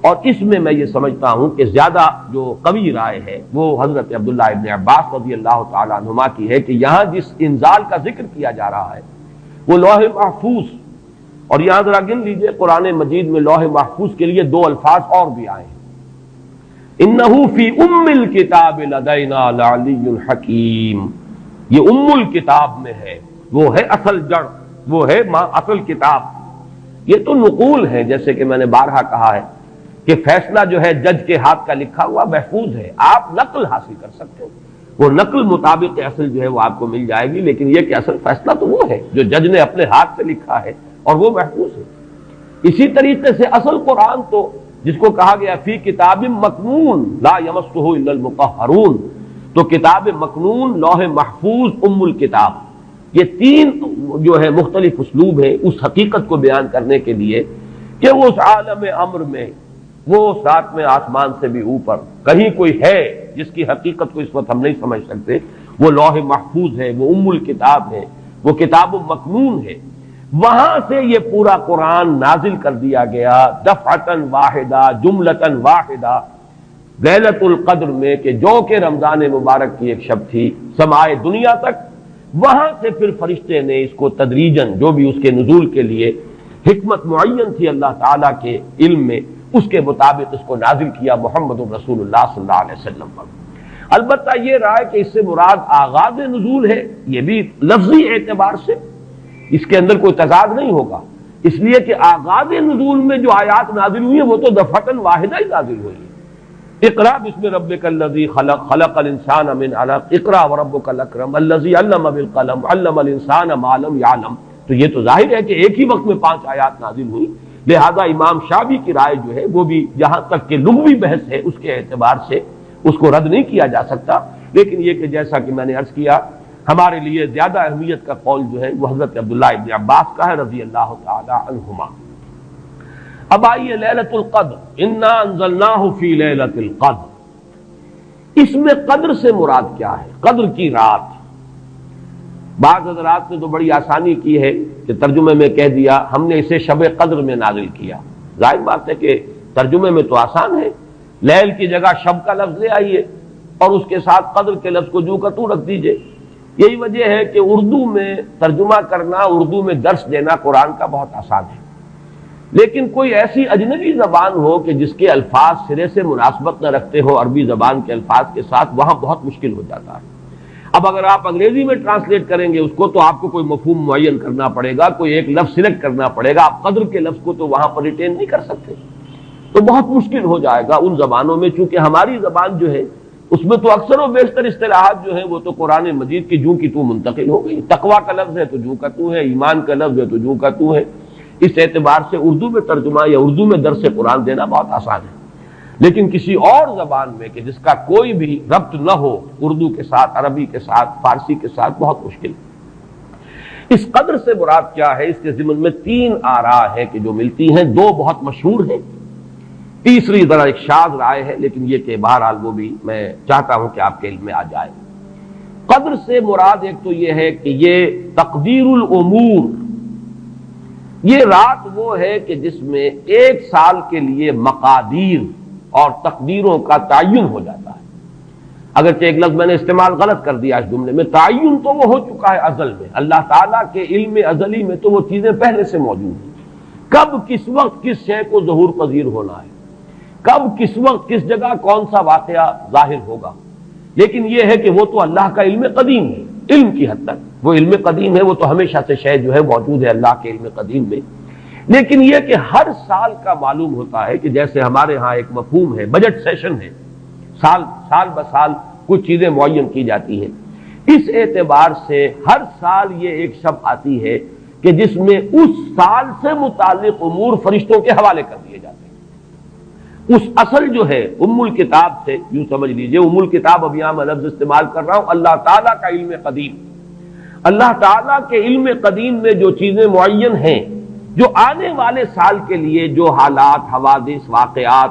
اور اس میں یہ سمجھتا ہوں کہ زیادہ جو قوی رائے ہے وہ حضرت عبداللہ ابن عباس رضی اللہ تعالی عنہما کی ہے کہ یہاں جس انزال کا ذکر کیا جا رہا ہے وہ لوح محفوظ، اور یہاں ذرا گن لیجئے قرآن مجید میں لوح محفوظ کے لیے 2 الفاظ اور بھی آئے ہیں، انہ فی ام الکتاب لدینا لعلی حکیم، یہ ام الکتاب میں ہے، وہ ہے اصل جڑ، وہ ہے اصل کتاب۔ یہ تو نقول ہے، جیسے کہ میں نے بارہا کہا ہے کہ فیصلہ جو ہے جج کے ہاتھ کا لکھا ہوا محفوظ ہے، آپ نقل حاصل کر سکتے ہیں، وہ نقل مطابق اصل جو ہے وہ آپ کو مل جائے گی، لیکن یہ کہ اصل فیصلہ تو وہ ہے جو جج نے اپنے ہاتھ سے لکھا ہے اور وہ محفوظ ہے۔ اسی طریقے سے اصل قرآن تو جس کو کہا گیا فی کتاب مکنون لا یمسہ الا المطہرون، تو کتاب مکنون، لوح محفوظ، ام الکتاب، یہ 3 جو ہے مختلف اسلوب ہیں اس حقیقت کو بیان کرنے کے لیے کہ وہ اس عالم امر میں، وہ 7ویں آسمان سے بھی اوپر کہیں کوئی ہے جس کی حقیقت کو اس وقت ہم نہیں سمجھ سکتے، وہ لوح محفوظ ہے، وہ ام الکتاب ہے، وہ کتاب مکنون ہے، وہاں سے یہ پورا قرآن نازل کر دیا گیا دفعتاً واحدہ، جملتاً واحدہ، لیلۃ القدر میں، کہ جو کہ رمضان مبارک کی ایک شب تھی، سمائے دنیا تک۔ وہاں سے پھر فرشتے نے اس کو تدریجاً جو بھی اس کے نزول کے لیے حکمت معین تھی اللہ تعالیٰ کے علم میں، اس کے مطابق اس کو نازل کیا محمد رسول اللہ صلی اللہ علیہ وسلم پر۔ البتہ یہ رائے کہ اس سے مراد آغاز نزول ہے، یہ بھی لفظی اعتبار سے اس کے اندر کوئی تضاد نہیں ہوگا، اس لیے کہ آغاز نزول میں جو آیات نازل ہوئی ہیں وہ تو دفعتاً واحدہ ہی نازل ہوئی ہیں، اقرا بسم ربک الذی خلق خلق الانسان من علق اقرا وربک الاکرم الذی علم بالقلم علم الانسان ما لم یعلم. تو یہ تو ظاہر ہے کہ ایک ہی وقت میں 5 آیات نازل ہوئی، لہذا امام شافعی کی رائے جو ہے وہ بھی جہاں تک کہ لغوی بحث ہے اس کے اعتبار سے اس کو رد نہیں کیا جا سکتا، لیکن یہ کہ جیسا کہ میں نے عرض کیا ہمارے لیے زیادہ اہمیت کا قول جو ہے وہ حضرت عبداللہ ابن عباس کا ہے رضی اللہ تعالی عنہما. اب آئیے لیلۃ القدر، انا انزلناہ فی لیلۃ القدر، اس میں قدر سے مراد کیا ہے؟ قدر کی رات. بعض حضرات نے تو بڑی آسانی کی ہے کہ ترجمے میں کہہ دیا ہم نے اسے شب قدر میں نازل کیا. ظاہر بات ہے کہ ترجمے میں تو آسان ہے، لیل کی جگہ شب کا لفظ لے آئیے اور اس کے ساتھ قدر کے لفظ کو جو کا تو رکھ دیجئے. یہی وجہ ہے کہ اردو میں ترجمہ کرنا، اردو میں درس دینا قرآن کا بہت آسان ہے، لیکن کوئی ایسی اجنبی زبان ہو کہ جس کے الفاظ سرے سے مناسبت نہ رکھتے ہو عربی زبان کے الفاظ کے ساتھ، وہاں بہت مشکل ہو جاتا ہے. اب اگر آپ انگریزی میں ٹرانسلیٹ کریں گے اس کو تو آپ کو کوئی مفہوم معین کرنا پڑے گا، کوئی ایک لفظ سلیکٹ کرنا پڑے گا. آپ قدر کے لفظ کو تو وہاں پر ریٹین نہیں کر سکتے، تو بہت مشکل ہو جائے گا ان زبانوں میں. چونکہ ہماری زبان جو ہے اس میں تو اکثر و بیشتر اصطلاحات جو ہیں وہ تو قرآن مجید کی جو کی تو منتقل ہو گئی. تقویٰ کا لفظ ہے تو جو کا تو ہے، ایمان کا لفظ ہے تو جو کا تو ہے. اس اعتبار سے اردو میں ترجمہ یا اردو میں درس قرآن دینا بہت آسان ہے، لیکن کسی اور زبان میں کہ جس کا کوئی بھی ربط نہ ہو اردو کے ساتھ، عربی کے ساتھ، فارسی کے ساتھ، بہت مشکل ہے. اس قدر سے مراد کیا ہے؟ اس کے ضمن میں 3 آراء ہیں کہ جو ملتی ہیں. 2 بہت مشہور ہیں، تیسری ذرا ایک شاذ رائے ہے، لیکن یہ کہ بہرحال وہ بھی میں چاہتا ہوں کہ آپ کے علم میں آ جائے. قدر سے مراد ایک تو یہ ہے کہ یہ تقدیر الامور، یہ رات وہ ہے کہ جس میں 1 سال کے لیے مقادیر اور تقدیروں کا تعین ہو جاتا ہے. اگرچہ ایک لفظ میں نے استعمال غلط کر دیا اس جملے میں، تعین تو وہ ہو چکا ہے ازل میں، اللہ تعالیٰ کے علم ازلی میں تو وہ چیزیں پہلے سے موجود ہیں. کب کس وقت کس شے کو ظہور پذیر ہونا ہے، کب کس وقت کس جگہ کون سا واقعہ ظاہر ہوگا. لیکن یہ ہے کہ وہ تو اللہ کا علم قدیم ہے، علم کی حد تک وہ علم قدیم ہے، وہ تو ہمیشہ سے شے جو ہے موجود ہے اللہ کے علم قدیم میں. لیکن یہ کہ ہر سال کا معلوم ہوتا ہے کہ جیسے ہمارے ہاں ایک مفہوم ہے بجٹ سیشن ہے، سال بسال کچھ چیزیں معین کی جاتی ہیں. اس اعتبار سے ہر سال یہ ایک شب آتی ہے کہ جس میں اس سال سے متعلق امور فرشتوں کے حوالے کر دیے جاتے ہیں. اس اصل جو ہے ام الکتاب سے یوں سمجھ لیجئے، ام الکتاب اب یہاں میں لفظ استعمال کر رہا ہوں، اللہ تعالیٰ کا علم قدیم. اللہ تعالیٰ کے علم قدیم میں جو چیزیں معین ہیں، جو آنے والے سال کے لیے جو حالات، حوادث، واقعات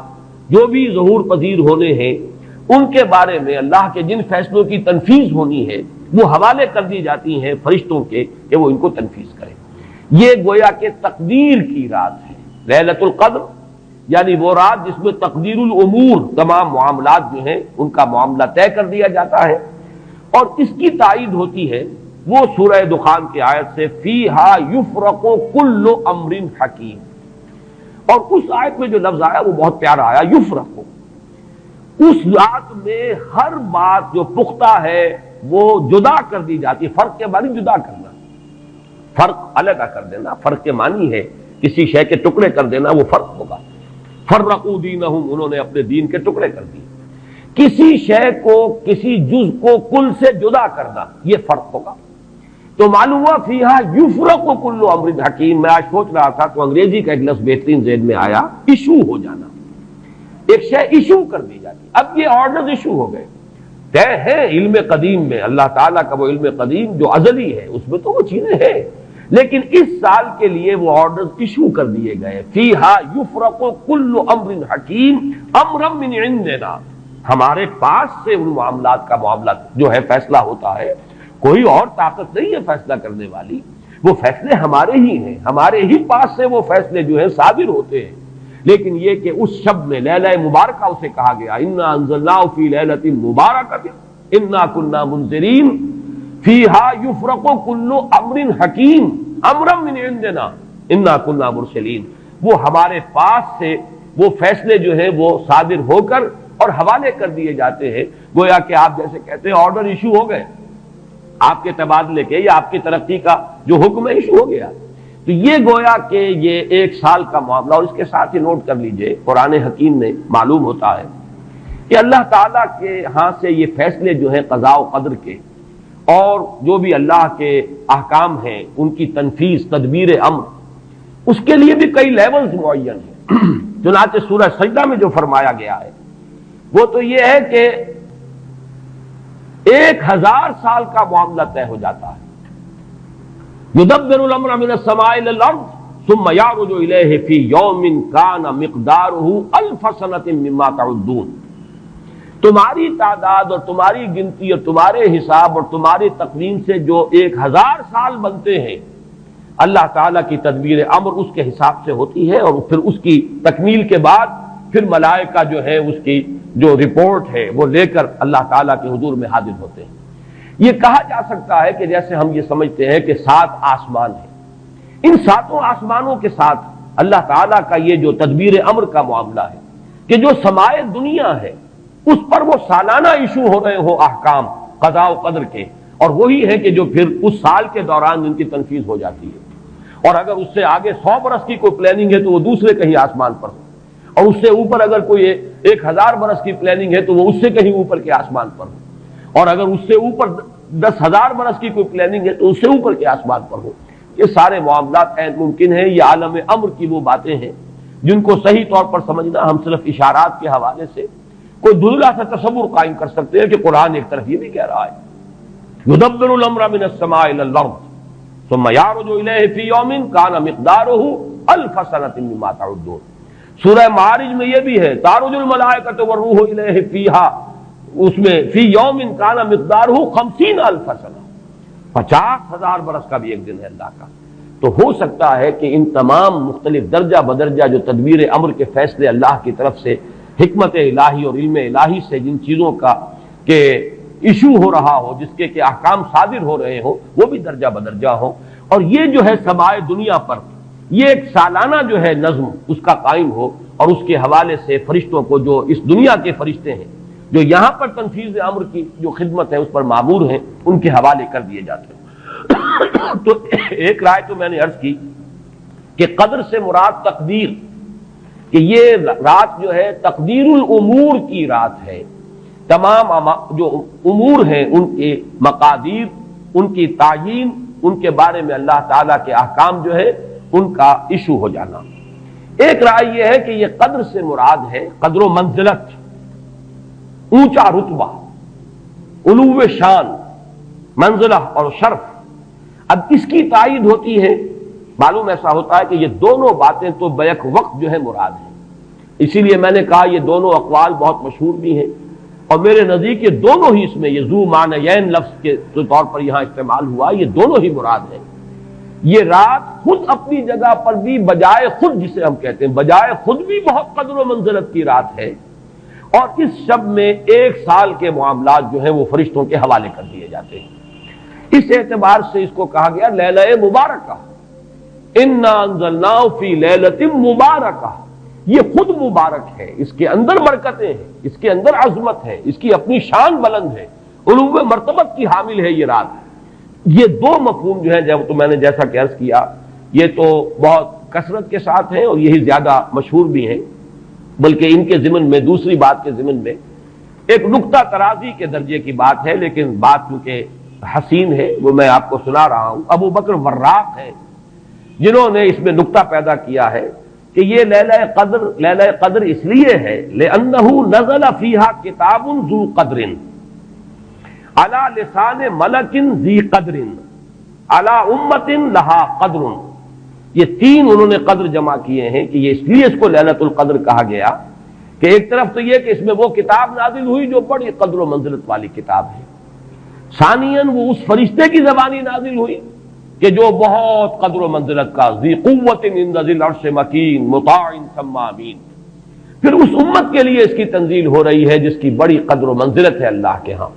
جو بھی ظہور پذیر ہونے ہیں، ان کے بارے میں اللہ کے جن فیصلوں کی تنفیذ ہونی ہے وہ حوالے کر دی جاتی ہیں فرشتوں کے کہ وہ ان کو تنفیذ کریں. یہ گویا کہ تقدیر کی رات ہے لیلۃ القدر، یعنی وہ رات جس میں تقدیر الامور، تمام معاملات جو ہیں ان کا معاملہ طے کر دیا جاتا ہے. اور اس کی تائید ہوتی ہے وہ سورہ دخان کی آیت سے فیہا یفرق کل امر حکیم. اور اس آیت میں جو لفظ آیا وہ بہت پیارا آیا، یفرق. اس رات میں ہر بات جو پختہ ہے وہ جدا کر دی جاتی ہے. فرق کے معنی جدا کرنا، فرق علیحدہ کر دینا، فرق کے معنی ہے کسی شے کے ٹکڑے کر دینا، وہ فرق ہوگا. فرقوا دینہم، انہوں نے اپنے دین کے ٹکڑے کر دیے. کسی شے کو، کسی جز کو کل سے جدا کرنا، یہ فرق ہوگا. تو معلوم ہوا فیہا یفرق کل امر حکیم. میں آج سوچ رہا تھا تو انگریزی کا ایک لفظ بہترین ذہن میں آیا، ایشو ہو جانا. ایک شے ایشو کر دی جاتی. اب یہ آرڈرز ایشو ہو گئے، طے ہے علم قدیم میں، اللہ تعالیٰ کا وہ علم قدیم جو ازلی ہے اس میں تو وہ چیزیں ہیں، لیکن اس سال کے لیے وہ آرڈرز ایشو کر دیے گئے. فیہا یفرق کل امر حکیم امرا من عندنا، ہمارے پاس سے ان معاملات کا معاملہ جو ہے فیصلہ ہوتا ہے. کوئی اور طاقت نہیں ہے فیصلہ کرنے والی، وہ فیصلے ہمارے ہی ہیں، ہمارے ہی پاس سے وہ فیصلے جو ہیں صادر ہوتے ہیں. لیکن یہ کہ اس شب میں لیلہ مبارکہ اسے کہا گیا، انا انزلناہ فی لیلۃ مبارکۃ انا کنا منذرین فیہا یفرق کل امر حکیم امرا من عندنا انا کنا مرسلین. وہ ہمارے پاس سے وہ فیصلے جو ہیں وہ صادر ہو کر اور حوالے کر دیے جاتے ہیں. گویا کہ آپ جیسے کہتے ہیں آرڈر ایشو ہو گئے، آپ کے تبادلے کے یا آپ کی ترقی کا جو حکم ہے ایشو ہو گیا. تو یہ گویا کہ یہ 1 سال کا معاملہ. اور اس کے ساتھ ہی نوٹ کر لیجئے قرآن حکیم میں معلوم ہوتا ہے کہ اللہ تعالیٰ کے ہاں سے یہ فیصلے جو ہیں قضاء و قدر کے اور جو بھی اللہ کے احکام ہیں ان کی تنفیذ تدبیر امر، اس کے لیے بھی کئی لیولز معین ہیں۔ چنانچہ سورہ سجدہ میں جو فرمایا گیا ہے وہ تو یہ ہے کہ 1000 سال کا معاملہ طے ہو جاتا ہے۔ یدبر الامر من السماء الى الارض ثم يعرج الیہ فی یوم کان مقدارہ 1000 سنۃ مما تعدون۔ تمہاری تعداد اور تمہاری گنتی اور تمہارے حساب اور تمہاری تقویم سے جو 1000 سال بنتے ہیں، اللہ تعالیٰ کی تدبیر امر اس کے حساب سے ہوتی ہے، اور پھر اس کی تکمیل کے بعد پھر ملائکہ جو ہے اس کی جو رپورٹ ہے وہ لے کر اللہ تعالیٰ کے حضور میں حاضر ہوتے ہیں۔ یہ کہا جا سکتا ہے کہ جیسے ہم یہ سمجھتے ہیں کہ 7 آسمان ہیں، ان 7 آسمانوں کے ساتھ اللہ تعالیٰ کا یہ جو تدبیر امر کا معاملہ ہے کہ جو سمائے دنیا ہے اس پر وہ سالانہ ایشو ہو رہے ہوں احکام قضاء و قدر کے، اور وہی ہے کہ جو پھر اس سال کے دوران ان کی تنفیذ ہو جاتی ہے۔ اور اگر اس سے آگے 100 برس کی کوئی پلاننگ ہے تو وہ دوسرے کہیں آسمان پر ہو، اور اس سے اوپر اگر کوئی 1000 برس کی پلاننگ ہے تو وہ اس سے کہیں اوپر کے آسمان پر ہو، اور اگر اس سے اوپر 10,000 برس کی کوئی پلاننگ ہے تو اس سے اوپر کے آسمان پر ہو۔ یہ سارے معاملات ممکن ہیں، یہ عالم امر کی وہ باتیں ہیں جن کو صحیح طور پر سمجھنا ہم صرف اشارات کے حوالے سے کوئی دھندلا سا تصور قائم کر سکتے ہیں کہ قرآن ایک طرف یہ بھی کہہ رہا ہے یدبر الامر من السماء الى الارض ثم يعرج الیہ فی یوم کان مقدارہ 1000 سنۃ مما تعدون۔ سورہ معارج میں یہ بھی ہے تعرج الملائکۃ والروح الیہ فیہا، اس میں فی یوم کان مقدارہ 50,000 سنہ، 50,000 برس کا بھی ایک دن ہے اللہ کا۔ تو ہو سکتا ہے کہ ان تمام مختلف درجہ بدرجہ جو تدبیر امر کے فیصلے اللہ کی طرف سے حکمت الہی اور علم الہی سے جن چیزوں کا کہ ایشو ہو رہا ہو، جس کے کہ احکام صادر ہو رہے ہوں، وہ بھی درجہ بدرجہ ہوں، اور یہ جو ہے سمائے دنیا پر یہ ایک سالانہ جو ہے نظم اس کا قائم ہو، اور اس کے حوالے سے فرشتوں کو جو اس دنیا کے فرشتے ہیں جو یہاں پر تنفیذ امر کی جو خدمت ہے اس پر مامور ہیں ان کے حوالے کر دیے جاتے ہیں۔ تو ایک رائے تو میں نے عرض کی کہ قدر سے مراد تقدیر، کہ یہ رات جو ہے تقدیر الامور کی رات ہے، تمام جو امور ہیں ان کے مقادیر، ان کی تعیین، ان کے بارے میں اللہ تعالیٰ کے احکام جو ہے ان کا ایشو ہو جانا۔ ایک رائے یہ ہے کہ یہ قدر سے مراد ہے قدر و منزلت، اونچا رتبہ، علو شان، منزلہ اور شرف۔ اب اس کی تائید ہوتی ہے، معلوم ایسا ہوتا ہے کہ یہ دونوں باتیں تو بیک وقت جو ہے مراد ہیں، اسی لیے میں نے کہا یہ دونوں اقوال بہت مشہور بھی ہیں، اور میرے نزدیک یہ دونوں ہی اس میں یہ ذو معنیین لفظ کے طور پر یہاں استعمال ہوا، یہ دونوں ہی مراد ہیں۔ یہ رات خود اپنی جگہ پر بھی بجائے خود، جسے ہم کہتے ہیں بجائے خود بھی بہت قدر و منزلت کی رات ہے، اور اس شب میں 1 سال کے معاملات جو ہیں وہ فرشتوں کے حوالے کر دیے جاتے ہیں۔ اس اعتبار سے اس کو کہا گیا لیلہ مبارکہ، انا انزلناہ فی لیلۃ مبارکہ، یہ خود مبارک ہے، اس کے اندر برکتیں ہیں، اس کے اندر عظمت ہے، اس کی اپنی شان بلند ہے، علو مرتبت کی حامل ہے یہ رات۔ یہ دو مفہوم جو ہیں جب تو میں نے جیسا کہ عرض کیا یہ تو بہت کثرت کے ساتھ ہیں اور یہی زیادہ مشہور بھی ہیں، بلکہ ان کے ضمن میں دوسری بات کے ضمن میں ایک نقطہ ترازی کے درجے کی بات ہے، لیکن بات چونکہ حسین ہے وہ میں آپ کو سنا رہا ہوں۔ ابو بکر وراق ہے جنہوں نے اس میں نقطہ پیدا کیا ہے کہ یہ لیلہ قدر اس لیے ہے لأنہ نزل فیہا کتاب ذو قدر علی لسان ملک ذی قدر علی امت لہا قدر۔ یہ 3 انہوں نے قدر جمع کیے ہیں کہ یہ اس لیے اس کو لیلۃ القدر کہا گیا کہ ایک طرف تو یہ کہ اس میں وہ کتاب نازل ہوئی جو بڑی قدر و منزلت والی کتاب ہے، ثانیاً وہ اس فرشتے کی زبانی نازل ہوئی کہ جو بہت قدر و منزلت کا ذی قوت عند ذی العرش مکین مطاع ثم امین، پھر اس امت کے لیے اس کی تنزیل ہو رہی ہے جس کی بڑی قدر و منزلت ہے اللہ کے ہاں۔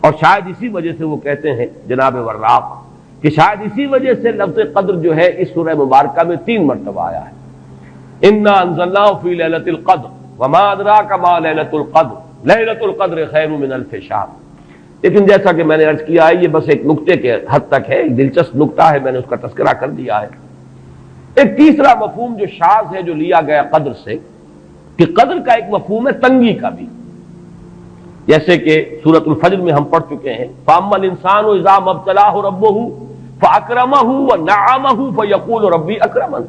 اور شاید اسی وجہ سے وہ کہتے ہیں جناب وراق کہ شاید اسی وجہ سے لفظ قدر جو ہے اس سورہ مبارکہ میں 3 مرتبہ آیا ہے۔ انا انزلناہ فی لیلۃ القدر وما ادراک ما لیلۃ القدر لیلۃ القدر خیر من الف شہر۔ لیکن جیسا کہ میں نے عرض کیا ہے یہ بس ایک نقطے کے حد تک ہے، ایک دلچسپ نقطہ ہے، میں نے اس کا تذکرہ کر دیا ہے۔ ایک تیسرا مفہوم جو شاذ ہے جو لیا گیا قدر سے، کہ قدر کا ایک مفہوم ہے تنگی کا بھی، جیسے کہ سورۃ الفجر میں ہم پڑھ چکے ہیں فَأَمَّا الْإِنسَانُ إِذَا مَا ابْتَلَاهُ رَبُّهُ فَأَكْرَمَهُ وَنَعَّمَهُ فَيَقُولُ رَبِّي أَكْرَمَنِ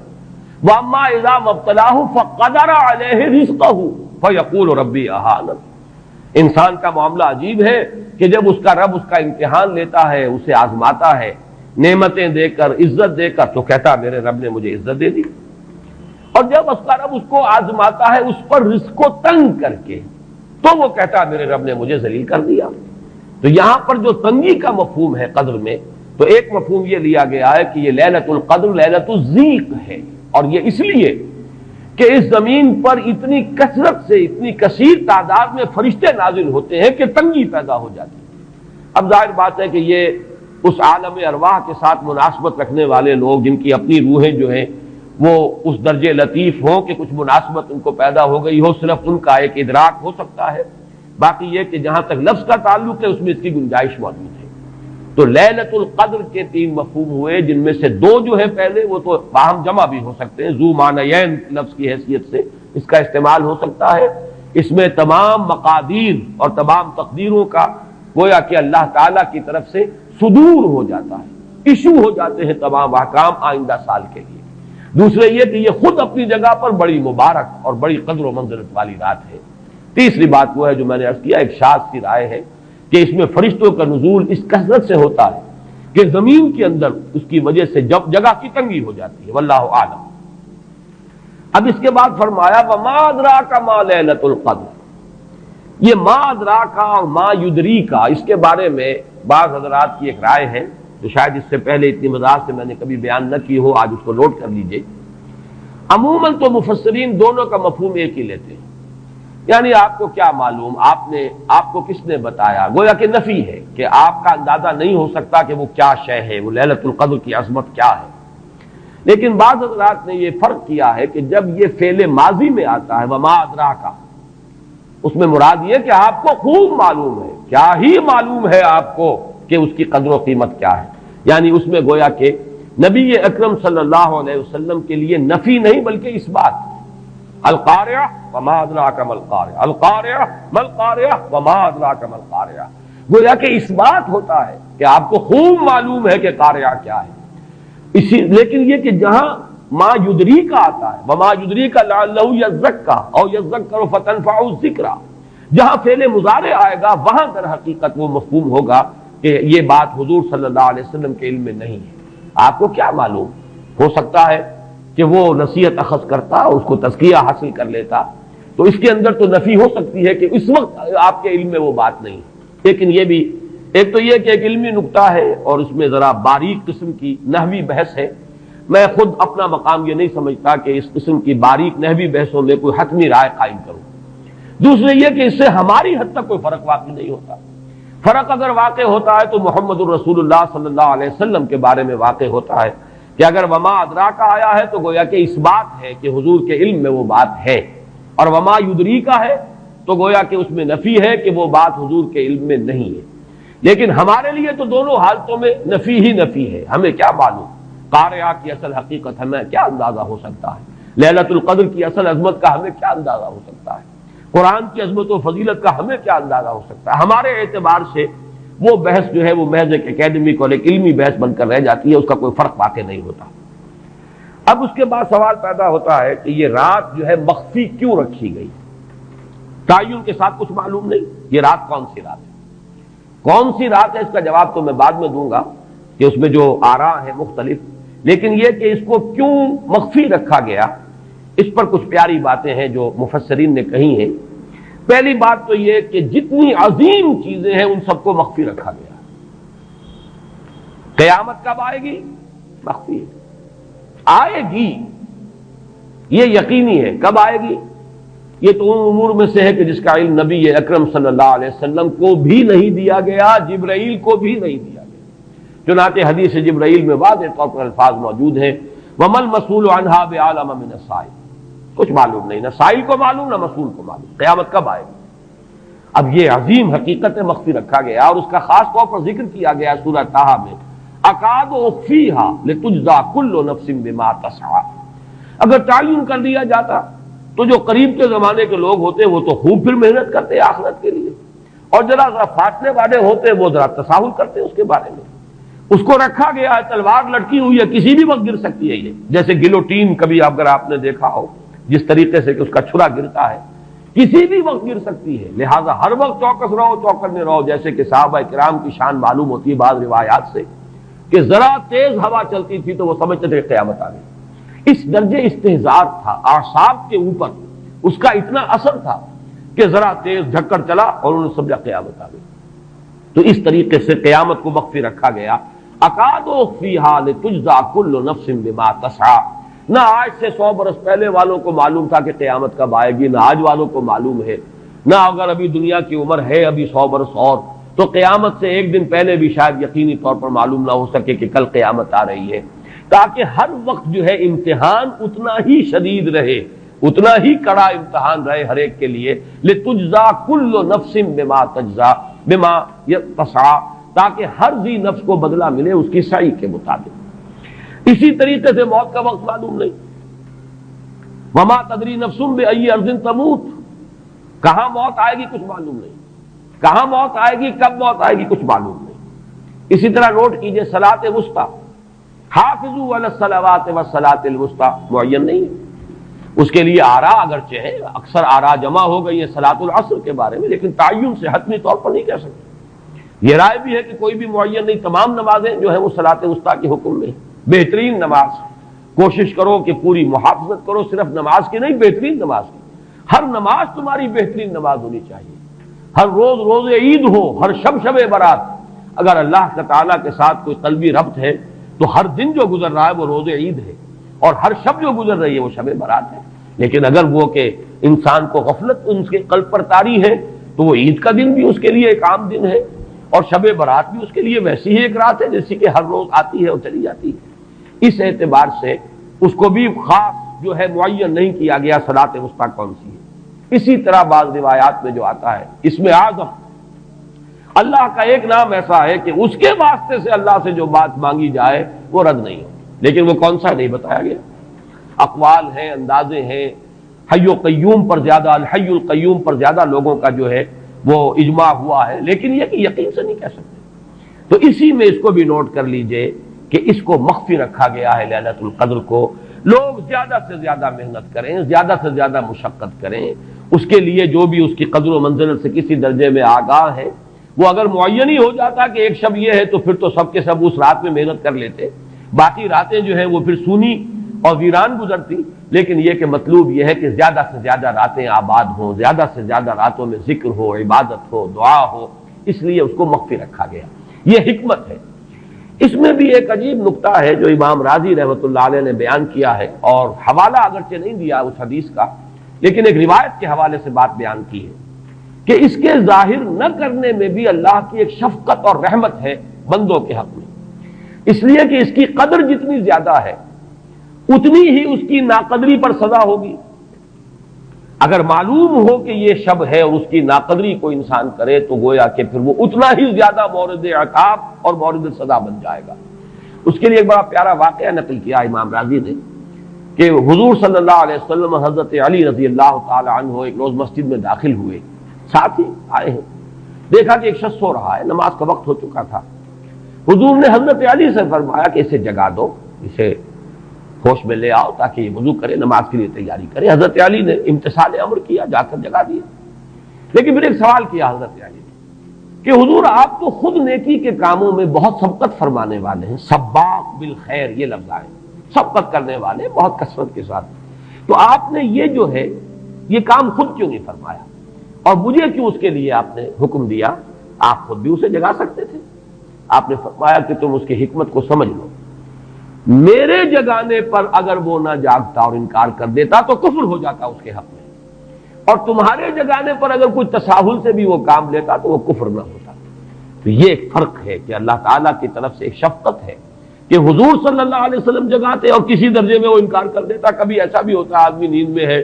وَأَمَّا إِذَا مَا ابْتَلَاهُ فَقَدَرَ عَلَيْهِ رِزْقَهُ فَيَقُولُ رَبِّي أَهَانَنِ۔ انسان کا معاملہ عجیب ہے کہ جب اس کا رب اس کا امتحان لیتا ہے، اسے آزماتا ہے نعمتیں دے کر، عزت دے کر، تو کہتا ہے میرے رب نے مجھے عزت دے دی، اور جب اس کا رب اس کو آزماتا ہے اس پر رزق کو تنگ کر کے، تو وہ کہتا ہے میرے رب نے مجھے ذلیل کر دیا۔ تو یہاں پر جو تنگی کا مفہوم ہے قدر میں، تو ایک مفہوم یہ لیا گیا ہے کہ یہ لیلۃ القدر لیلۃ الضیق ہے، اور یہ اس لیے کہ اس زمین پر اتنی کثرت سے، اتنی کثیر تعداد میں فرشتے نازل ہوتے ہیں کہ تنگی پیدا ہو جاتی ہے۔ اب ظاہر بات ہے کہ یہ اس عالم ارواح کے ساتھ مناسبت رکھنے والے لوگ جن کی اپنی روحیں جو ہیں وہ اس درجے لطیف ہوں کہ کچھ مناسبت ان کو پیدا ہو گئی ہو، صرف ان کا ایک ادراک ہو سکتا ہے، باقی یہ کہ جہاں تک لفظ کا تعلق ہے اس میں اس کی گنجائش موجود ہے۔ تو لیلۃ القدر کے 3 مفہوم ہوئے، جن میں سے 2 جو ہے پہلے وہ تو باہم جمع بھی ہو سکتے ہیں، ذو معنیین لفظ کی حیثیت سے اس کا استعمال ہو سکتا ہے۔ اس میں تمام مقادیر اور تمام تقدیروں کا گویا کہ اللہ تعالیٰ کی طرف سے صدور ہو جاتا ہے، ایشو ہو جاتے ہیں تمام احکام آئندہ سال کے لیے۔ دوسرے یہ کہ یہ خود اپنی جگہ پر بڑی مبارک اور بڑی قدر و منزلت والی رات ہے۔ تیسری بات وہ ہے جو میں نے عرض کیا، ایک شاذ سی رائے ہے کہ اس میں فرشتوں کا نزول اس کثرت سے ہوتا ہے کہ زمین کے اندر اس کی وجہ سے جگہ کی تنگی ہو جاتی ہے، واللہ اعلم۔ اب اس کے بعد فرمایا وَمَا أَدْرَاكَ مَا لَيْلَةُ الْقَدْرِ، یہ ما ادراکا اور ما یدریکا، اس کے بارے میں بعض حضرات کی ایک رائے ہے جو شاید اس سے پہلے اتنی وضاحت سے میں نے کبھی بیان نہ کی ہو، آج اس کو نوٹ کر لیجئے۔ عموماً تو مفسرین دونوں کا مفہوم ایک ہی لیتے ہیں، یعنی آپ کو کیا معلوم، آپ کو کس نے بتایا، گویا کہ نفی ہے کہ آپ کا اندازہ نہیں ہو سکتا کہ وہ کیا شے ہے، وہ لیلۃ القدر کی عظمت کیا ہے۔ لیکن بعض حضرات نے یہ فرق کیا ہے کہ جب یہ فعل ماضی میں آتا ہے وما ادراکا، اس میں مراد یہ کہ آپ کو خوب معلوم ہے، کیا ہی معلوم ہے آپ کو کہ اس کی قدر و قیمت کیا ہے، یعنی اس میں گویا کہ نبی اکرم صلی اللہ علیہ وسلم کے لیے نفی نہیں بلکہ اثبات۔ القاریہ وما ادراک ما القاریہ، القاریہ ما القاریہ وما ادراک ما القاریہ، گویا کہ اثبات ہوتا ہے کہ آپ کو خوب معلوم ہے کہ قاریہ کیا ہے۔ لیکن یہ کہ جہاں ما یدریکا آتا ہے وما یدریکا لعلہ یزکا او یذکر فتنفعہ الذکرى، جہاں فعل مضارع آئے گا وہاں در حقیقت وہ مفہوم ہوگا کہ یہ بات حضور صلی اللہ علیہ وسلم کے علم میں نہیں ہے۔ آپ کو کیا معلوم، ہو سکتا ہے کہ وہ نصیحت اخذ کرتا، اس کو تزکیہ حاصل کر لیتا، تو اس کے اندر تو نفی ہو سکتی ہے کہ اس وقت آپ کے علم میں وہ بات نہیں۔ لیکن یہ بھی ایک تو یہ کہ ایک علمی نکتہ ہے اور اس میں ذرا باریک قسم کی نحوی بحث ہے، میں خود اپنا مقام یہ نہیں سمجھتا کہ اس قسم کی باریک نحوی بحثوں میں کوئی حتمی رائے قائم کروں۔ دوسرے یہ کہ اس سے ہماری حد تک کوئی فرق واقع نہیں ہوتا، فرق اگر واقع ہوتا ہے تو محمد الرسول اللہ صلی اللہ علیہ وسلم کے بارے میں واقع ہوتا ہے کہ اگر وما ادراکا آیا ہے تو گویا کہ اس بات ہے کہ حضور کے علم میں وہ بات ہے، اور وما یدریکا ہے تو گویا کہ اس میں نفی ہے کہ وہ بات حضور کے علم میں نہیں ہے۔ لیکن ہمارے لیے تو دونوں حالتوں میں نفی ہی نفی ہے، ہمیں کیا معلوم قاریہ کی اصل حقیقت، ہمیں کیا اندازہ ہو سکتا ہے لیلۃ القدر کی اصل عظمت کا، ہمیں کیا اندازہ ہو سکتا ہے قرآن کی عظمت و فضیلت کا، ہمیں کیا اندازہ ہو سکتا ہے۔ ہمارے اعتبار سے وہ بحث جو ہے وہ محض ایک اکیڈمک اور ایک علمی بحث بن کر رہ جاتی ہے، اس کا کوئی فرق واقع نہیں ہوتا۔ اب اس کے بعد سوال پیدا ہوتا ہے کہ یہ رات جو ہے مخفی کیوں رکھی گئی، تعین کے ساتھ کچھ معلوم نہیں، یہ رات کون سی رات ہے، کون سی رات ہے، اس کا جواب تو میں بعد میں دوں گا کہ اس میں جو آراء ہیں مختلف، لیکن یہ کہ اس کو کیوں مخفی رکھا گیا اس پر کچھ پیاری باتیں ہیں جو مفسرین نے کہی ہیں۔ پہلی بات تو یہ کہ جتنی عظیم چیزیں ہیں ان سب کو مخفی رکھا گیا۔ قیامت کب آئے گی، مخفی آئے گی، یہ یقینی ہے، کب آئے گی یہ تو ان امور میں سے ہے کہ جس کا علم نبی اکرم صلی اللہ علیہ وسلم کو بھی نہیں دیا گیا، جبرائیل کو بھی نہیں دیا گیا۔ چنانچہ حدیث جبرائیل میں واضح طور پر الفاظ موجود ہیں وَمَا الْمَسْئُولُ عَنْهَا بِأَعْلَمَ مِنَ السَّائِلِ، کچھ معلوم نہیں، نہ سائل کو معلوم نہ مسئول کو معلوم قیامت کب آئے گی۔ اب یہ عظیم حقیقت مخفی رکھا گیا اور اس کا خاص طور پر ذکر کیا گیا سورہ طٰہٰ میں، اکاد اخفیھا لتجزی کل نفس بما تسعی۔ اگر تعین کر دیا جاتا تو جو قریب کے زمانے کے لوگ ہوتے وہ تو خوب پھر محنت کرتے آخرت کے لیے، اور ذرا فاصلے والے ہوتے وہ ذرا تساہل کرتے اس کے بارے میں. اس کو رکھا گیا ہے، تلوار لٹکی ہوئی ہے، کسی بھی وقت گر سکتی ہے. یہ جیسے گلوٹین کبھی اگر آپ نے دیکھا ہو جس طریقے سے کہ اس کا چھرا گرتا ہے، کسی بھی وقت گر سکتی ہے. لہذا ہر وقت چوکس رہو، چوکنے رہو. جیسے کہ صحابہ کرام کی شان معلوم ہوتی ہے بعض روایات سے کہ ذرا تیز ہوا چلتی تھی تو وہ سمجھتے تھے قیامت آ گئی. اس درجے استحضار تھا اعصاب کے اوپر، اس کا اتنا اثر تھا کہ ذرا تیز جھکڑ چلا اور انہوں نے سمجھا قیامت آ گئی. تو اس طریقے سے قیامت کو مخفی رکھا گیا. اکاد اخفیھا لتجزا کل نفس بما تسعی. نہ آج سے 100 برس پہلے والوں کو معلوم تھا کہ قیامت کب آئے گی، نہ آج والوں کو معلوم ہے. نہ اگر ابھی دنیا کی عمر ہے ابھی 100 برس اور، تو قیامت سے ایک دن پہلے بھی شاید یقینی طور پر معلوم نہ ہو سکے کہ کل قیامت آ رہی ہے. تاکہ ہر وقت جو ہے امتحان اتنا ہی شدید رہے، اتنا ہی کڑا امتحان رہے ہر ایک کے لیے. لتجزا کل نفس بما تجزا بما تسعی، تاکہ ہر ذی نفس کو بدلہ ملے اس کی سعی کے مطابق. اسی طریقے سے موت کا وقت معلوم نہیں. وما تدری نفس بأی ارض تموت. کہاں موت آئے گی کچھ معلوم نہیں، کہاں موت آئے گی، کب موت آئے گی کچھ معلوم نہیں. اسی طرح نوٹ کیجئے صلاۃ وسطیٰ، حافظوا علی الصلوات والصلاۃ الوسطیٰ معین نہیں ہے. اس کے لیے آراء اگرچہ ہے، اکثر آراء جمع ہو گئی ہیں صلاۃ العصر کے بارے میں، لیکن تعین سے حتمی طور پر نہیں کہہ سکتے. یہ رائے بھی ہے کہ کوئی بھی معین نہیں، تمام نمازیں جو ہے وہ صلاۃ وسطیٰ کے حکم میں. بہترین نماز کوشش کرو کہ پوری محافظت کرو، صرف نماز کی نہیں، بہترین نماز کی. ہر نماز تمہاری بہترین نماز ہونی چاہیے. ہر روز روز عید ہو، ہر شب شب برات. اگر اللہ تعالیٰ کے ساتھ کوئی قلبی ربط ہے تو ہر دن جو گزر رہا ہے وہ روز عید ہے، اور ہر شب جو گزر رہی ہے وہ شب برات ہے. لیکن اگر وہ کہ انسان کو غفلت ان کے قلب پر طاری ہے تو وہ عید کا دن بھی اس کے لیے ایک عام دن ہے، اور شب برات بھی اس کے لیے ویسی ہی ایک رات ہے جیسی کہ ہر روز آتی ہے اور چلی جاتی ہے. اس اعتبار سے اس کو بھی خاص جو ہے معین نہیں کیا گیا صلاۃ وسطیٰ کون سی ہے. اسی طرح بعض روایات میں جو آتا ہے اسم اعظم، اللہ کا ایک نام ایسا ہے کہ اس کے واسطے سے اللہ سے جو بات مانگی جائے وہ رد نہیں ہو، لیکن وہ کون سا نہیں بتایا گیا. اقوال ہیں، اندازے ہیں. حی و قیوم پر زیادہ، الحی القیوم پر زیادہ لوگوں کا جو ہے وہ اجماع ہوا ہے، لیکن یہ کہ یقین سے نہیں کہہ سکتے. تو اسی میں اس کو بھی نوٹ کر لیجئے کہ اس کو مخفی رکھا گیا ہے لیلۃ القدر کو. لوگ زیادہ سے زیادہ محنت کریں، زیادہ سے زیادہ مشقت کریں. اس کے لیے جو بھی اس کی قدر و منزلت سے کسی درجے میں آگاہ ہے، وہ اگر معین ہی ہو جاتا کہ ایک شب یہ ہے تو پھر تو سب کے سب اس رات میں محنت کر لیتے، باقی راتیں جو ہیں وہ پھر سونی اور ویران گزرتی. لیکن یہ کہ مطلوب یہ ہے کہ زیادہ سے زیادہ راتیں آباد ہوں، زیادہ سے زیادہ راتوں میں ذکر ہو، عبادت ہو، دعا ہو. اس لیے اس کو مخفی رکھا گیا. یہ حکمت ہے. اس میں بھی ایک عجیب نقطہ ہے جو امام راضی رحمۃ اللہ علیہ نے بیان کیا ہے، اور حوالہ اگرچہ نہیں دیا اس حدیث کا، لیکن ایک روایت کے حوالے سے بات بیان کی ہے کہ اس کے ظاہر نہ کرنے میں بھی اللہ کی ایک شفقت اور رحمت ہے بندوں کے حق میں. اس لیے کہ اس کی قدر جتنی زیادہ ہے اتنی ہی اس کی ناقدری پر سزا ہوگی. اگر معلوم ہو کہ یہ شب ہے اور اس کی ناقدری کو انسان کرے تو گویا کہ پھر وہ اتنا ہی زیادہ مورد عقاب اور مورد سزا بن جائے گا. اس کے لیے ایک بڑا پیارا واقعہ نقل کیا امام راضی نے کہ حضور صلی اللہ علیہ وسلم حضرت علی رضی اللہ تعالی عنہ ایک روز مسجد میں داخل ہوئے، ساتھ ہی آئے ہیں. دیکھا کہ ایک شخص سو رہا ہے، نماز کا وقت ہو چکا تھا. حضور نے حضرت علی سے فرمایا کہ اسے جگا دو، اسے ہوش میں لے آؤ تاکہ یہ وضو کرے، نماز کے لیے تیاری کرے. حضرت علی نے امتثال امر کیا، جا کر جگا دیا. لیکن پھر ایک سوال کیا حضرت علی نے کہ حضور آپ تو خود نیکی کے کاموں میں بہت سبقت فرمانے والے ہیں، سباق بالخیر یہ لفظ آئے، سبقت کرنے والے بہت کثرت کے ساتھ، تو آپ نے یہ جو ہے یہ کام خود کیوں نہیں فرمایا اور مجھے کیوں اس کے لیے آپ نے حکم دیا؟ آپ خود بھی اسے جگا سکتے تھے. آپ نے فرمایا کہ تم اس کی حکمت کو سمجھ لو. میرے جگانے پر اگر وہ نہ جاگتا اور انکار کر دیتا تو کفر ہو جاتا اس کے حق میں، اور تمہارے جگانے پر اگر کوئی تساہل سے بھی وہ کام لیتا تو وہ کفر نہ ہوتا. تو یہ ایک فرق ہے کہ اللہ تعالیٰ کی طرف سے ایک شفقت ہے کہ حضور صلی اللہ علیہ وسلم جگاتے اور کسی درجے میں وہ انکار کر دیتا. کبھی ایسا بھی ہوتا آدمی نیند میں ہے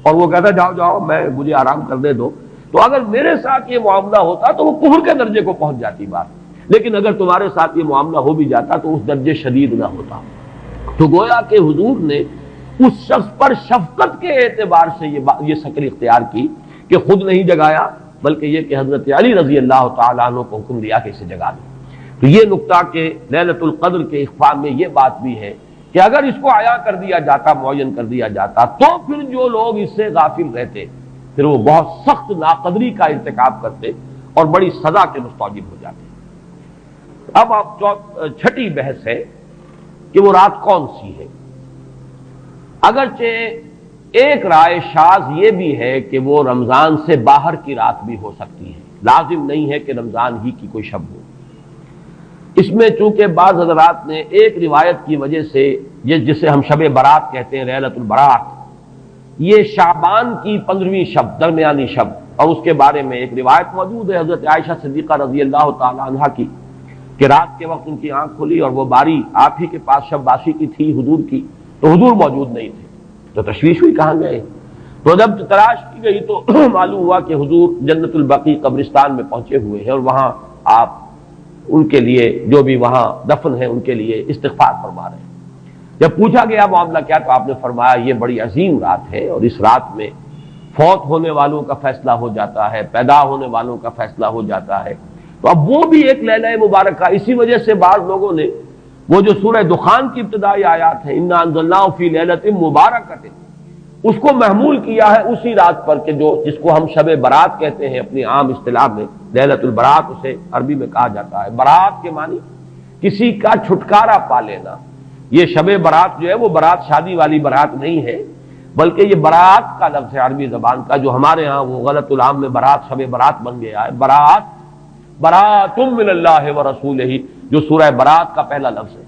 اور وہ کہتا جاؤ جاؤ مجھے آرام کرنے دو، تو اگر میرے ساتھ یہ معاملہ ہوتا تو وہ کفر کے درجے کو پہنچ جاتی بات. لیکن اگر تمہارے ساتھ یہ معاملہ ہو بھی جاتا تو اس درجے شدید نہ ہوتا. تو گویا کہ حضور نے اس شخص پر شفقت کے اعتبار سے یہ شکل اختیار کی کہ خود نہیں جگایا بلکہ یہ کہ حضرت علی رضی اللہ تعالیٰ عنہ کو حکم دیا کہ اسے جگا دیں۔ تو یہ نقطہ کہ لیلۃ القدر کے اخفاء میں یہ بات بھی ہے کہ اگر اس کو عیاں کر دیا جاتا، معین کر دیا جاتا، تو پھر جو لوگ اس سے غافل رہتے پھر وہ بہت سخت ناقدری کا ارتکاب کرتے اور بڑی سزا کے مستوجب ہو جاتے۔ اب آپ چھٹی بحث ہے کہ وہ رات کون سی ہے۔ اگرچہ ایک رائے شاذ یہ بھی ہے کہ وہ رمضان سے باہر کی رات بھی ہو سکتی ہے، لازم نہیں ہے کہ رمضان ہی کی کوئی شب ہو۔ اس میں چونکہ بعض حضرات نے ایک روایت کی وجہ سے یہ جسے ہم شب برات کہتے ہیں، لیلۃ البرات، یہ شعبان کی 15ویں شب، درمیانی شب، اور اس کے بارے میں ایک روایت موجود ہے حضرت عائشہ صدیقہ رضی اللہ تعالی عنہا کی کہ رات کے وقت ان کی آنکھ کھلی اور وہ باری آپ ہی کے پاس شب باسی کی تھی حضور کی، تو حضور موجود نہیں تھے، تو تشویش ہوئی کہاں گئے۔ تو جب تلاش کی گئی تو معلوم ہوا کہ حضور جنت البقیع قبرستان میں پہنچے ہوئے ہیں اور وہاں آپ ان کے لیے جو بھی وہاں دفن ہیں ان کے لیے استغفار فرما رہے ہیں۔ جب پوچھا گیا معاملہ کیا، تو آپ نے فرمایا یہ بڑی عظیم رات ہے اور اس رات میں فوت ہونے والوں کا فیصلہ ہو جاتا ہے، پیدا ہونے والوں کا فیصلہ ہو جاتا ہے۔ تو اب وہ بھی ایک لیلہ مبارکہ، اسی وجہ سے بعض لوگوں نے وہ جو سورہ دخان کی ابتدائی آیات ہیں انا انزلناہ فی لیلۃ مبارکۃ، اس کو محمول کیا ہے اسی رات پر کہ جس کو ہم شب برات کہتے ہیں اپنی عام اصطلاح میں، لیلۃ البرات اسے عربی میں کہا جاتا ہے۔ برات کے معنی کسی کا چھٹکارا پا لینا۔ یہ شب برات جو ہے وہ برات شادی والی برات نہیں ہے، بلکہ یہ برات کا لفظ ہے عربی زبان کا، جو ہمارے ہاں وہ غلط العام میں برات شب برات بن گیا ہے۔ برات، برات من اللہ ورسولہ، جو سورہ برات کا پہلا لفظ ہے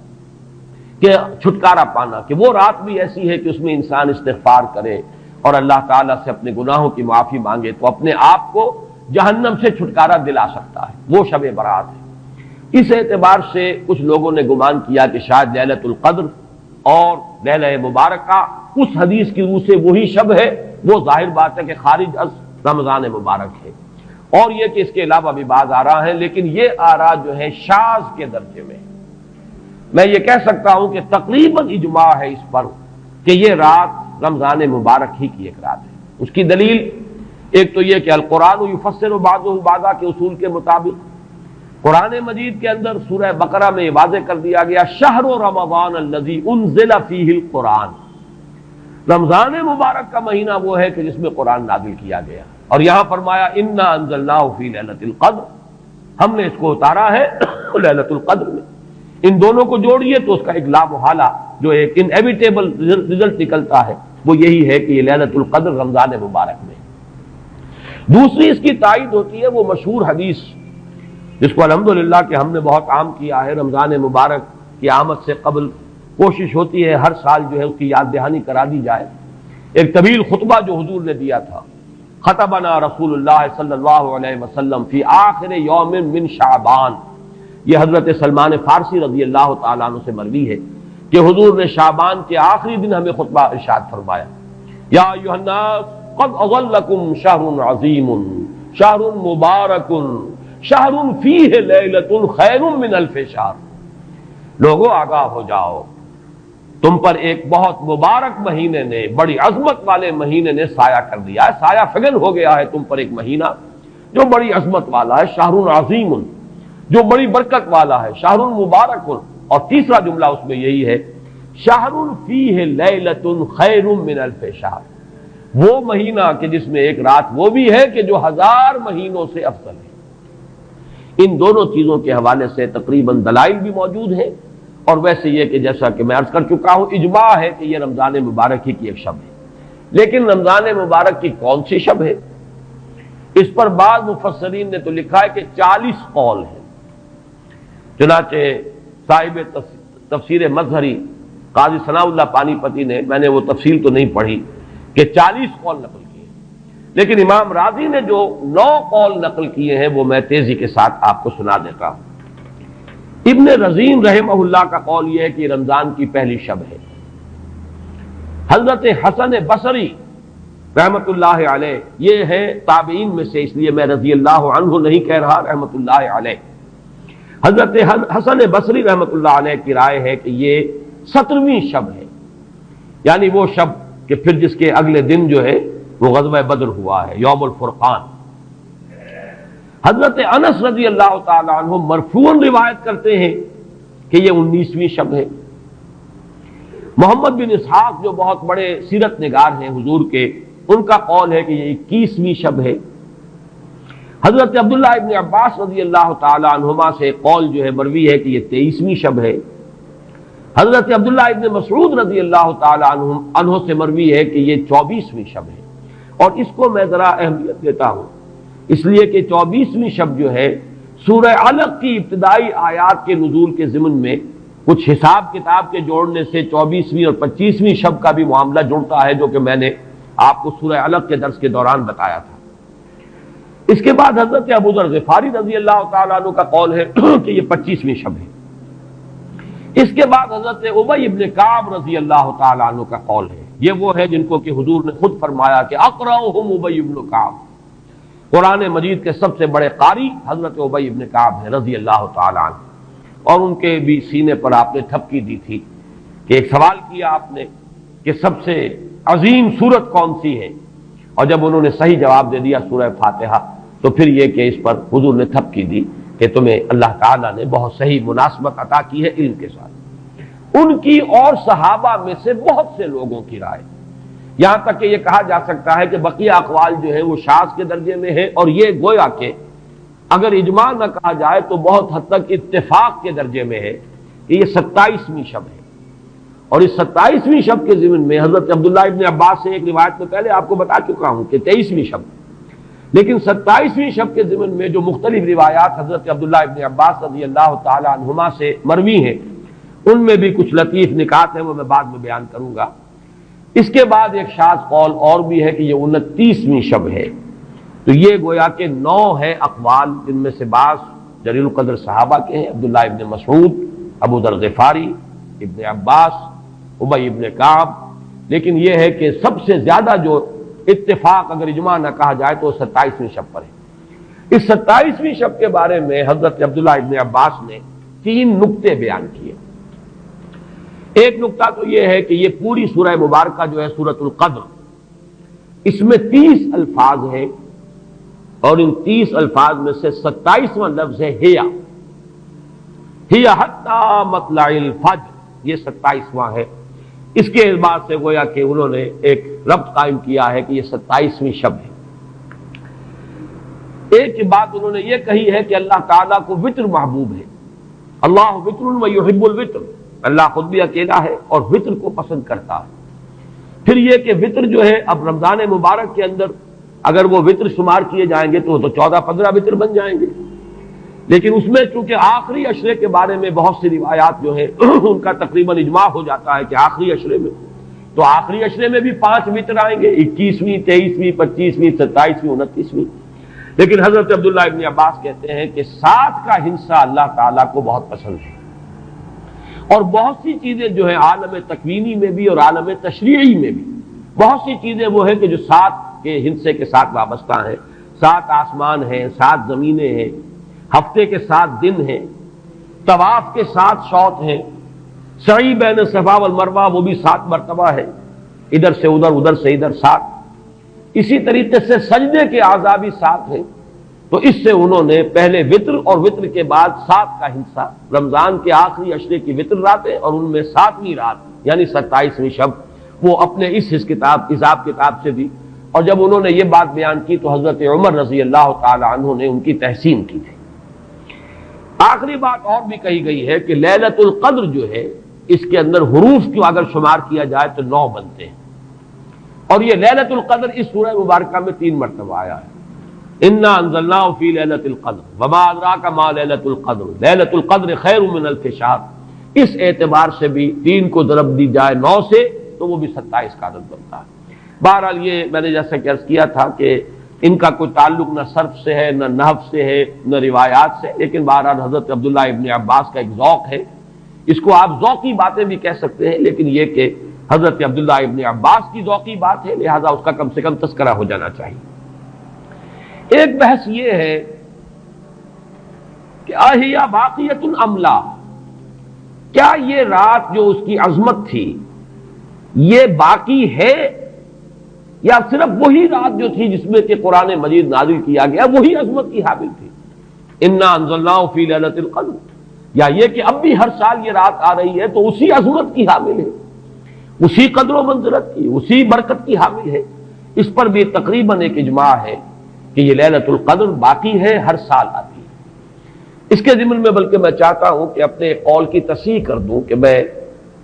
کہ چھٹکارا پانا، کہ وہ رات بھی ایسی ہے کہ اس میں انسان استغفار کرے اور اللہ تعالیٰ سے اپنے گناہوں کی معافی مانگے تو اپنے آپ کو جہنم سے چھٹکارا دلا سکتا ہے، وہ شب برات ہے۔ اس اعتبار سے کچھ لوگوں نے گمان کیا کہ شاید لیلۃ القدر اور لیلہ مبارکہ اس حدیث کی روح سے وہی شب ہے، وہ ظاہر بات ہے کہ خارج از رمضان مبارک ہے، اور یہ کہ اس کے علاوہ بھی بعض آراء ہیں، لیکن یہ آراء جو ہے شاذ کے درجے میں۔ میں یہ کہہ سکتا ہوں کہ تقریباً اجماع ہے اس پر کہ یہ رات رمضان مبارک ہی کی ایک رات ہے۔ اس کی دلیل ایک تو یہ کہ القرآن یفسر بعضہ بعضا کے اصول کے مطابق قرآن مجید کے اندر سورہ بقرہ میں یہ واضح کر دیا گیا شہر رمضان الذی انزل فیہ القرآن، رمضان مبارک کا مہینہ وہ ہے کہ جس میں قرآن نازل کیا گیا، اور یہاں فرمایا انا انزلناہ فی لیلۃ القدر، ہم نے اس کو اتارا ہے لیلۃ القدر میں۔ ان دونوں کو جوڑیے تو اس کا ایک لا محالہ جو ایک انیویٹیبل رزلٹ نکلتا ہے وہ یہی ہے کہ یہ لیلۃ القدر رمضان مبارک میں۔ دوسری اس کی تائید ہوتی ہے وہ مشہور حدیث جس کو الحمدللہ کہ ہم نے بہت عام کیا ہے، رمضان مبارک کی آمد سے قبل کوشش ہوتی ہے ہر سال جو ہے اس کی یاد دہانی کرا دی جائے۔ ایک طویل خطبہ جو حضور نے دیا تھا، خطبنا رسول اللہ صلی اللہ علیہ وسلم فی آخر یوم من شعبان، یہ حضرت سلمان فارسی رضی اللہ تعالیٰ عنہ سے مروی ہے کہ حضور نے شعبان کے آخری دن ہمیں خطبہ ارشاد فرمایا، یا ایھا الناس قد اظلکم شہر عظیم شہر مبارک شہر فیہ لیلۃ خیر من الف شہر، لوگوں آگاہ ہو جاؤ، تم پر ایک بہت مبارک مہینے نے، بڑی عظمت والے مہینے نے سایہ کر دیا ہے، سایہ فگن ہو گیا ہے تم پر ایک مہینہ جو بڑی عظمت والا ہے، شہر عظیم جو بڑی برکت والا ہے، شہر مبارک، اور تیسرا جملہ اس میں یہی ہے شہر فیہ لیلۃ خیر من الف شہر، وہ مہینہ کہ جس میں ایک رات وہ بھی ہے کہ جو 1000 مہینوں سے افضل ہے۔ ان دونوں چیزوں کے حوالے سے تقریباً دلائل بھی موجود ہیں، اور ویسے یہ کہ جیسا کہ میں عرض کر چکا ہوں اجماع ہے کہ یہ رمضان مبارک ہی کی ایک شب ہے۔ لیکن رمضان مبارک کی کون سی شب ہے، اس پر بعض مفسرین نے تو لکھا ہے کہ 40 قول ہیں۔ چنانچہ صاحب تفسیر مظہری قاضی ثناء اللہ پانی پتی نے، میں نے وہ تفصیل تو نہیں پڑھی، کہ 40 قول نقل کیے، لیکن امام راضی نے جو 9 قول نقل کیے ہیں وہ میں تیزی کے ساتھ آپ کو سنا دیتا ہوں۔ ابن رزین رحمہ اللہ کا قول یہ ہے کہ رمضان کی پہلی شب ہے۔ حضرت حسن بصری رحمت اللہ علیہ، یہ ہے تابعین میں سے، اس لیے میں رضی اللہ عنہ نہیں کہہ رہا، رحمت اللہ علیہ، حضرت حسن بصری رحمت اللہ علیہ کی رائے ہے کہ یہ 17ویں شب ہے، یعنی وہ شب کہ پھر جس کے اگلے دن جو ہے وہ غزوہ بدر ہوا ہے، یوم الفرقان۔ حضرت انس رضی اللہ تعالی عنہ مرفوعاً روایت کرتے ہیں کہ یہ 19ویں شب ہے۔ محمد بن اسحاق جو بہت بڑے سیرت نگار ہیں حضور کے، ان کا قول ہے کہ یہ 21ویں شب ہے۔ حضرت عبداللہ ابن عباس رضی اللہ تعالی عنہما سے قول جو ہے مروی ہے کہ یہ 23ویں شب ہے۔ حضرت عبداللہ ابن مسعود رضی اللہ تعالی عنہ سے مروی ہے کہ یہ 24ویں شب ہے۔ اور اس کو میں ذرا اہمیت دیتا ہوں اس لیے کہ 24ویں شب جو ہے سورہ علق کی ابتدائی آیات کے نزول کے ضمن میں کچھ حساب کتاب کے جوڑنے سے 24ویں اور 25ویں شب کا بھی معاملہ جڑتا ہے، جو کہ میں نے آپ کو سورہ علق کے درس کے دوران بتایا تھا۔ اس کے بعد حضرت ابو ذر غفاری رضی اللہ تعالیٰ عنہ کا قول ہے کہ یہ 25ویں شب ہے۔ اس کے بعد حضرت ابی ابن کعب رضی اللہ تعالیٰ عنہ کا قول ہے، یہ وہ ہے جن کو کہ حضور نے خود فرمایا کہ اقرأہم ابی ابن کعب، قرآن مجید کے سب سے بڑے قاری حضرت ابی ابن کعب ہیں رضی اللہ تعالیٰ عنہ۔ اور ان کے بھی سینے پر آپ نے تھپکی دی تھی کہ ایک سوال کیا آپ نے کہ سب سے عظیم سورت کون سی ہے، اور جب انہوں نے صحیح جواب دے دیا سورہ فاتحہ، تو پھر یہ کہ اس پر حضور نے تھپکی دی کہ تمہیں اللہ تعالیٰ نے بہت صحیح مناسبت عطا کی ہے علم کے ساتھ۔ ان کی اور صحابہ میں سے بہت سے لوگوں کی رائے، یہاں تک کہ یہ کہا جا سکتا ہے کہ بقیہ اقوال جو ہے وہ شاذ کے درجے میں ہے، اور یہ گویا کہ اگر اجماع نہ کہا جائے تو بہت حد تک اتفاق کے درجے میں ہے کہ یہ 27ویں شب ہے۔ اور اس 27ویں شب کے ضمن میں حضرت عبداللہ ابن عباس سے ایک روایت میں پہلے آپ کو بتا چکا ہوں کہ 23ویں شب، لیکن 27ویں شب کے ضمن میں جو مختلف روایات حضرت عبداللہ ابن عباس رضی اللہ تعالی عنہما سے مروی ہیں، ان میں بھی کچھ لطیف نکات ہیں، وہ میں بعد میں بیان کروں گا۔ اس کے بعد ایک شاذ قول اور بھی ہے کہ یہ 29ویں شب ہے۔ تو یہ گویا کہ 9 ہے اقوال، جن میں سے بعض جلیل القدر صحابہ کے ہیں، عبداللہ ابن مسعود، ابو ذر غفاری، ابن عباس، ابی ابن کعب، لیکن یہ ہے کہ سب سے زیادہ جو اتفاق اگر اجماع نہ کہا جائے تو 27ویں شب پر ہے۔ اس 27ویں شب کے بارے میں حضرت عبداللہ ابن عباس نے 3 نکتے بیان کیے۔ ایک نکتہ تو یہ ہے کہ یہ پوری سورہ مبارکہ جو ہے سورۃ القدر، اس میں 30 الفاظ ہیں، اور ان 30 الفاظ میں سے 27واں لفظ ہے ہیا حتی مطلع الفجر، یہ 27واں ہے۔ اس کے اعتبار سے گویا کہ انہوں نے ایک ربط قائم کیا ہے کہ یہ 27ویں شب ہے۔ ایک بات انہوں نے یہ کہی ہے کہ اللہ تعالیٰ کو وطر محبوب ہے، اللہ وطر و یحب الوطر، اللہ خود بھی اکیلا ہے اور وطر کو پسند کرتا ہے۔ پھر یہ کہ وطر جو ہے اب رمضان مبارک کے اندر اگر وہ وطر شمار کیے جائیں گے تو 14-15 وطر بن جائیں گے، لیکن اس میں چونکہ آخری عشرے کے بارے میں بہت سی روایات جو ہیں ان کا تقریباً اجماع ہو جاتا ہے کہ آخری عشرے میں، تو آخری عشرے میں بھی 5 وطر آئیں گے، 21ویں، 23ویں، 25ویں، 27ویں، 29ویں۔ لیکن حضرت عبداللہ ابن عباس کہتے ہیں کہ 7 کا ہندسہ اللہ تعالیٰ کو بہت پسند ہے، اور بہت سی چیزیں جو ہیں عالم تکوینی میں بھی اور عالم تشریعی میں بھی بہت سی چیزیں وہ ہیں کہ جو 7 کے ہندسے کے ساتھ وابستہ ہیں۔ 7 آسمان ہیں، 7 زمینیں ہیں، ہفتے کے 7 دن ہیں، طواف کے 7 شوط ہیں، سعی بین صفا والمروہ وہ بھی 7 مرتبہ ہے، ادھر سے ادھر، ادھر سے ادھر 7۔ اسی طریقے سے سجدے کے اعضاء بھی 7 ہیں، تو اس سے انہوں نے پہلے وطر اور وطر کے بعد 7 کا ہندسہ، رمضان کے آخری عشرے کی وطر راتیں اور ان میں 7ویں رات یعنی 27ویں شب، وہ اپنے اس حساب کتاب سے بھی۔ اور جب انہوں نے یہ بات بیان کی تو حضرت عمر رضی اللہ تعالی عنہ نے ان کی تحسین کی تھی۔ آخری بات اور بھی کہی گئی ہے کہ لیلۃ القدر جو ہے اس کے اندر حروف کو اگر شمار کیا جائے تو 9 بنتے ہیں، اور یہ لیلۃ القدر اس سورہ مبارکہ میں 3 مرتبہ آیا ہے۔ انا انزلناہ فی لیلۃ القدر وما ادراک ما لیلۃ القدر لیلۃ القدر خیر من الف شہر، اس اعتبار سے بھی 3 کو ضرب دی جائے 9 سے تو وہ بھی 27 کا عدد بنتا ہے۔ بہرحال یہ میں نے جیسا کہ عرض کیا تھا کہ ان کا کوئی تعلق نہ صرف سے ہے، نہ نحو سے ہے، نہ روایات سے، لیکن بہرحال حضرت عبداللہ ابن عباس کا ایک ذوق ہے، اس کو آپ ذوقی باتیں بھی کہہ سکتے ہیں، لیکن یہ کہ حضرت عبداللہ ابن عباس کی ذوقی بات ہے، لہذا اس کا کم سے کم تذکرہ ہو جانا چاہیے۔ ایک بحث یہ ہے کہ احیا باقیۃ ام لا، کیا یہ رات جو اس کی عظمت تھی یہ باقی ہے یا صرف وہی رات جو تھی جس میں کہ قرآن مجید نازل کیا گیا وہی عظمت کی حامل تھی؟ انا انزلناہ فی لیلۃ القدر، یا یہ کہ اب بھی ہر سال یہ رات آ رہی ہے تو اسی عظمت کی حامل ہے، اسی قدر و منزلت کی، اسی برکت کی حامل ہے؟ اس پر بھی تقریباً ایک اجماع ہے کہ یہ لیلۃ القدر باقی ہے، ہر سال آتی ہے۔ اس کے ضمن میں بلکہ میں چاہتا ہوں کہ اپنے قول کی تصحیح کر دوں کہ میں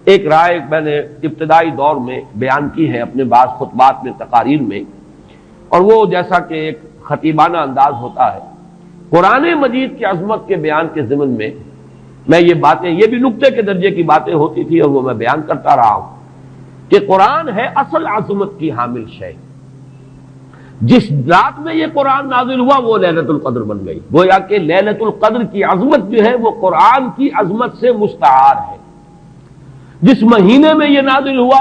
ایک رائے میں نے ابتدائی دور میں بیان کی ہے اپنے بعض خطبات میں، تقاریر میں، اور وہ جیسا کہ ایک خطیبانہ انداز ہوتا ہے، قرآن مجید کی عظمت کے بیان کے ضمن میں یہ باتیں، یہ بھی نقطے کے درجے کی باتیں ہوتی تھی اور وہ میں بیان کرتا رہا ہوں کہ قرآن ہے اصل عظمت کی حامل شے۔ جس رات میں یہ قرآن نازل ہوا وہ لیلۃ القدر بن گئی، گویا کہ لیلۃ القدر کی عظمت جو ہے وہ قرآن کی عظمت سے مستعار ہے۔ جس مہینے میں یہ نازل ہوا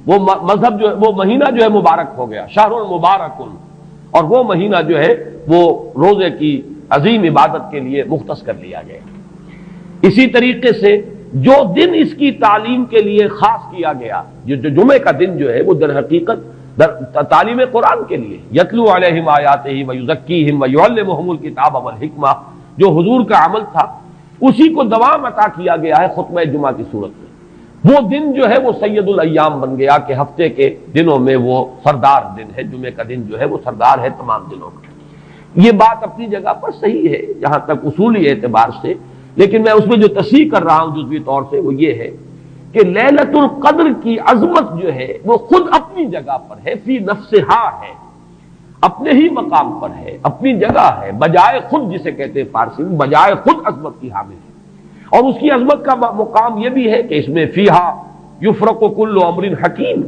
وہ مذہب جو ہے، وہ مہینہ جو ہے مبارک ہو گیا، شہر المبارک، اور وہ مہینہ جو ہے وہ روزے کی عظیم عبادت کے لیے مختص کر لیا گیا۔ اسی طریقے سے جو دن اس کی تعلیم کے لیے خاص کیا گیا، جو جمعے کا دن جو ہے وہ در حقیقت تعلیم قرآن کے لیے، یتلو علیہم آیاتہ ویزکیہم ویعلمہم الکتاب والحکمہ، جو حضور کا عمل تھا اسی کو دوام عطا کیا گیا ہے خطبہ جمعہ کی صورت میں۔ وہ دن جو ہے وہ سید الایام بن گیا کہ ہفتے کے دنوں میں وہ سردار دن ہے، جمعے کا دن جو ہے وہ سردار ہے تمام دنوں کا۔ یہ بات اپنی جگہ پر صحیح ہے جہاں تک اصولی اعتبار سے، لیکن میں اس میں جو تصحیح کر رہا ہوں جزوی طور سے وہ یہ ہے کہ لیلۃ القدر کی عظمت جو ہے وہ خود اپنی جگہ پر ہے، فی نفسہا ہے، اپنے ہی مقام پر ہے، اپنی جگہ ہے، بجائے خود، جسے کہتے ہیں فارسی میں بجائے خود عظمت کی حامل ہے۔ اور اس کی عظمت کا مقام یہ بھی ہے کہ اس میں فیہا یفرق کل امر حکیم،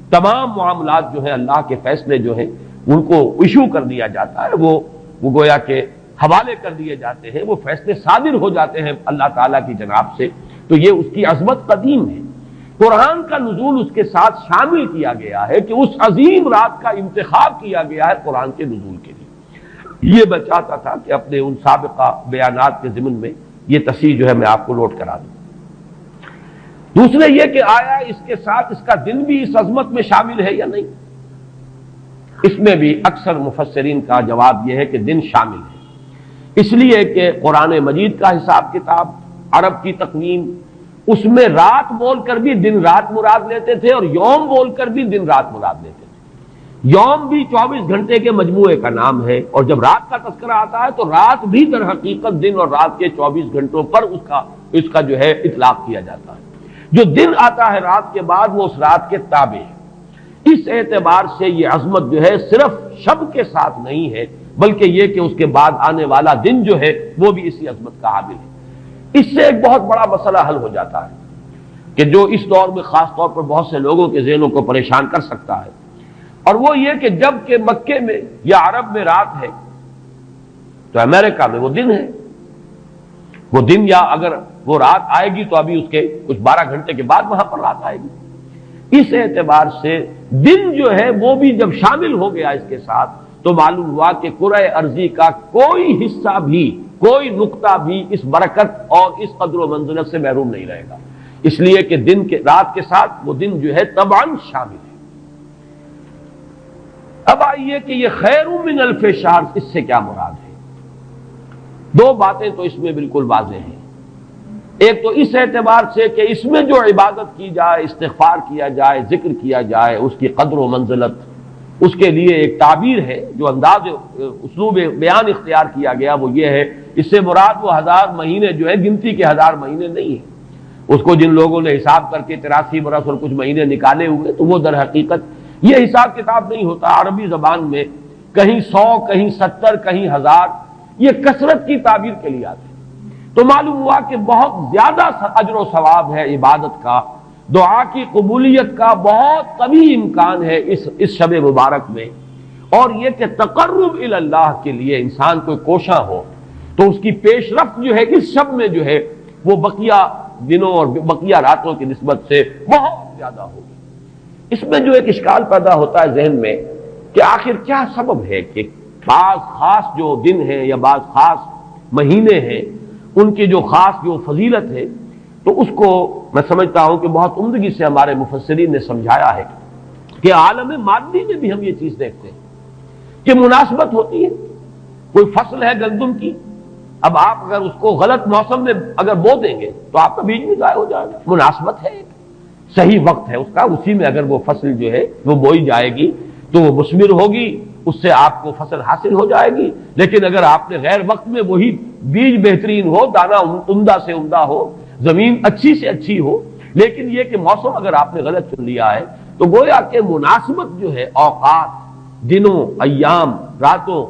تمام معاملات جو ہیں اللہ کے فیصلے جو ہیں ان کو ایشو کر دیا جاتا ہے، وہ گویا کہ حوالے کر دیے جاتے ہیں، وہ فیصلے صادر ہو جاتے ہیں اللہ تعالیٰ کی جناب سے، تو یہ اس کی عظمت قدیم ہے۔ قرآن کا نزول اس کے ساتھ شامل کیا گیا ہے کہ اس عظیم رات کا انتخاب کیا گیا ہے قرآن کے نزول کے لیے۔ یہ میں چاہتا تھا کہ اپنے ان سابقہ بیانات کے ضمن میں یہ تصحیح جو ہے میں آپ کو نوٹ کرا دوں۔ دوسرے یہ کہ آیا اس کے ساتھ اس کا دن بھی اس عظمت میں شامل ہے یا نہیں؟ اس میں بھی اکثر مفسرین کا جواب یہ ہے کہ دن شامل ہے، اس لیے کہ قرآن مجید کا حساب کتاب، عرب کی تقویم، اس میں رات بول کر بھی دن رات مراد لیتے تھے اور یوم بول کر بھی دن رات مراد لیتے تھے۔ یوم بھی 24 گھنٹے کے مجموعے کا نام ہے، اور جب رات کا تذکرہ آتا ہے تو رات بھی در حقیقت دن اور رات کے 24 گھنٹوں پر اس کا جو ہے اطلاق کیا جاتا ہے۔ جو دن آتا ہے رات کے بعد وہ اس رات کے تابع ہے۔ اس اعتبار سے یہ عظمت جو ہے صرف شب کے ساتھ نہیں ہے، بلکہ یہ کہ اس کے بعد آنے والا دن جو ہے وہ بھی اسی عظمت کا حامل ہے۔ اس سے ایک بہت بڑا مسئلہ حل ہو جاتا ہے کہ جو اس دور میں خاص طور پر بہت سے لوگوں کے ذہنوں کو پریشان کر سکتا ہے، اور وہ یہ کہ جب کہ مکے میں یا عرب میں رات ہے تو امریکہ میں وہ دن ہے۔ وہ دن، یا اگر وہ رات آئے گی تو ابھی اس کے کچھ 12 گھنٹے کے بعد وہاں پر رات آئے گی۔ اس اعتبار سے دن جو ہے وہ بھی جب شامل ہو گیا اس کے ساتھ تو معلوم ہوا کہ کرۂ ارضی کا کوئی حصہ بھی، کوئی نقطہ بھی اس برکت اور اس قدر و منزلت سے محروم نہیں رہے گا، اس لیے کہ دن کے رات کے ساتھ وہ دن جو ہے طبعاً شامل ہے۔ اب آئیے کہ یہ خیر من الف شہر، اس سے کیا مراد ہے؟ دو باتیں تو اس میں بالکل واضح ہیں۔ ایک تو اس اعتبار سے کہ اس میں جو عبادت کی جائے، استغفار کیا جائے، ذکر کیا جائے، اس کی قدر و منزلت، اس کے لیے ایک تعبیر ہے، جو انداز اسلوب بیان اختیار کیا گیا وہ یہ ہے، اس سے مراد وہ 1000 مہینے جو ہے گنتی کے 1000 مہینے نہیں ہیں۔ اس کو جن لوگوں نے حساب کر کے 83 برس اور کچھ مہینے نکالے ہوئے تو وہ در حقیقت یہ حساب کتاب نہیں ہوتا۔ عربی زبان میں کہیں 100، کہیں 70، کہیں 1000، یہ کثرت کی تعبیر کے لیے آتے ہیں۔ تو معلوم ہوا کہ بہت زیادہ اجر و ثواب ہے عبادت کا، دعا کی قبولیت کا بہت قوی امکان ہے اس شب مبارک میں، اور یہ کہ تقرب الی اللہ کے لیے انسان کوئی کوشاں ہو تو اس کی پیش رفت جو ہے اس شب میں جو ہے وہ بقیہ دنوں اور بقیہ راتوں کی نسبت سے بہت زیادہ ہوگی۔ اس میں جو ایک اشکال پیدا ہوتا ہے ذہن میں کہ آخر کیا سبب ہے کہ بعض خاص جو دن ہیں یا بعض خاص مہینے ہیں ان کی جو خاص جو فضیلت ہے، تو اس کو میں سمجھتا ہوں کہ بہت عمدگی سے ہمارے مفسرین نے سمجھایا ہے۔ کہ عالم مادی میں بھی ہم یہ چیز دیکھتے ہیں کہ مناسبت ہوتی ہے. کوئی فصل ہے گندم کی، اب آپ اگر اس کو غلط موسم میں اگر بو دیں گے تو آپ کا بیج بھی ضائع ہو جائے گا. مناسبت ہے، صحیح وقت ہے اس کا، اسی میں اگر وہ فصل جو ہے وہ بوئی جائے گی تو وہ مثمر ہوگی، اس سے آپ کو فصل حاصل ہو جائے گی. لیکن اگر آپ نے غیر وقت میں وہی بیج بہترین ہو، دانہ عمدہ سے عمدہ ہو، زمین اچھی سے اچھی ہو، لیکن یہ کہ موسم اگر آپ نے غلط چن لیا ہے، تو گویا کہ مناسبت جو ہے اوقات، دنوں، ایام، راتوں،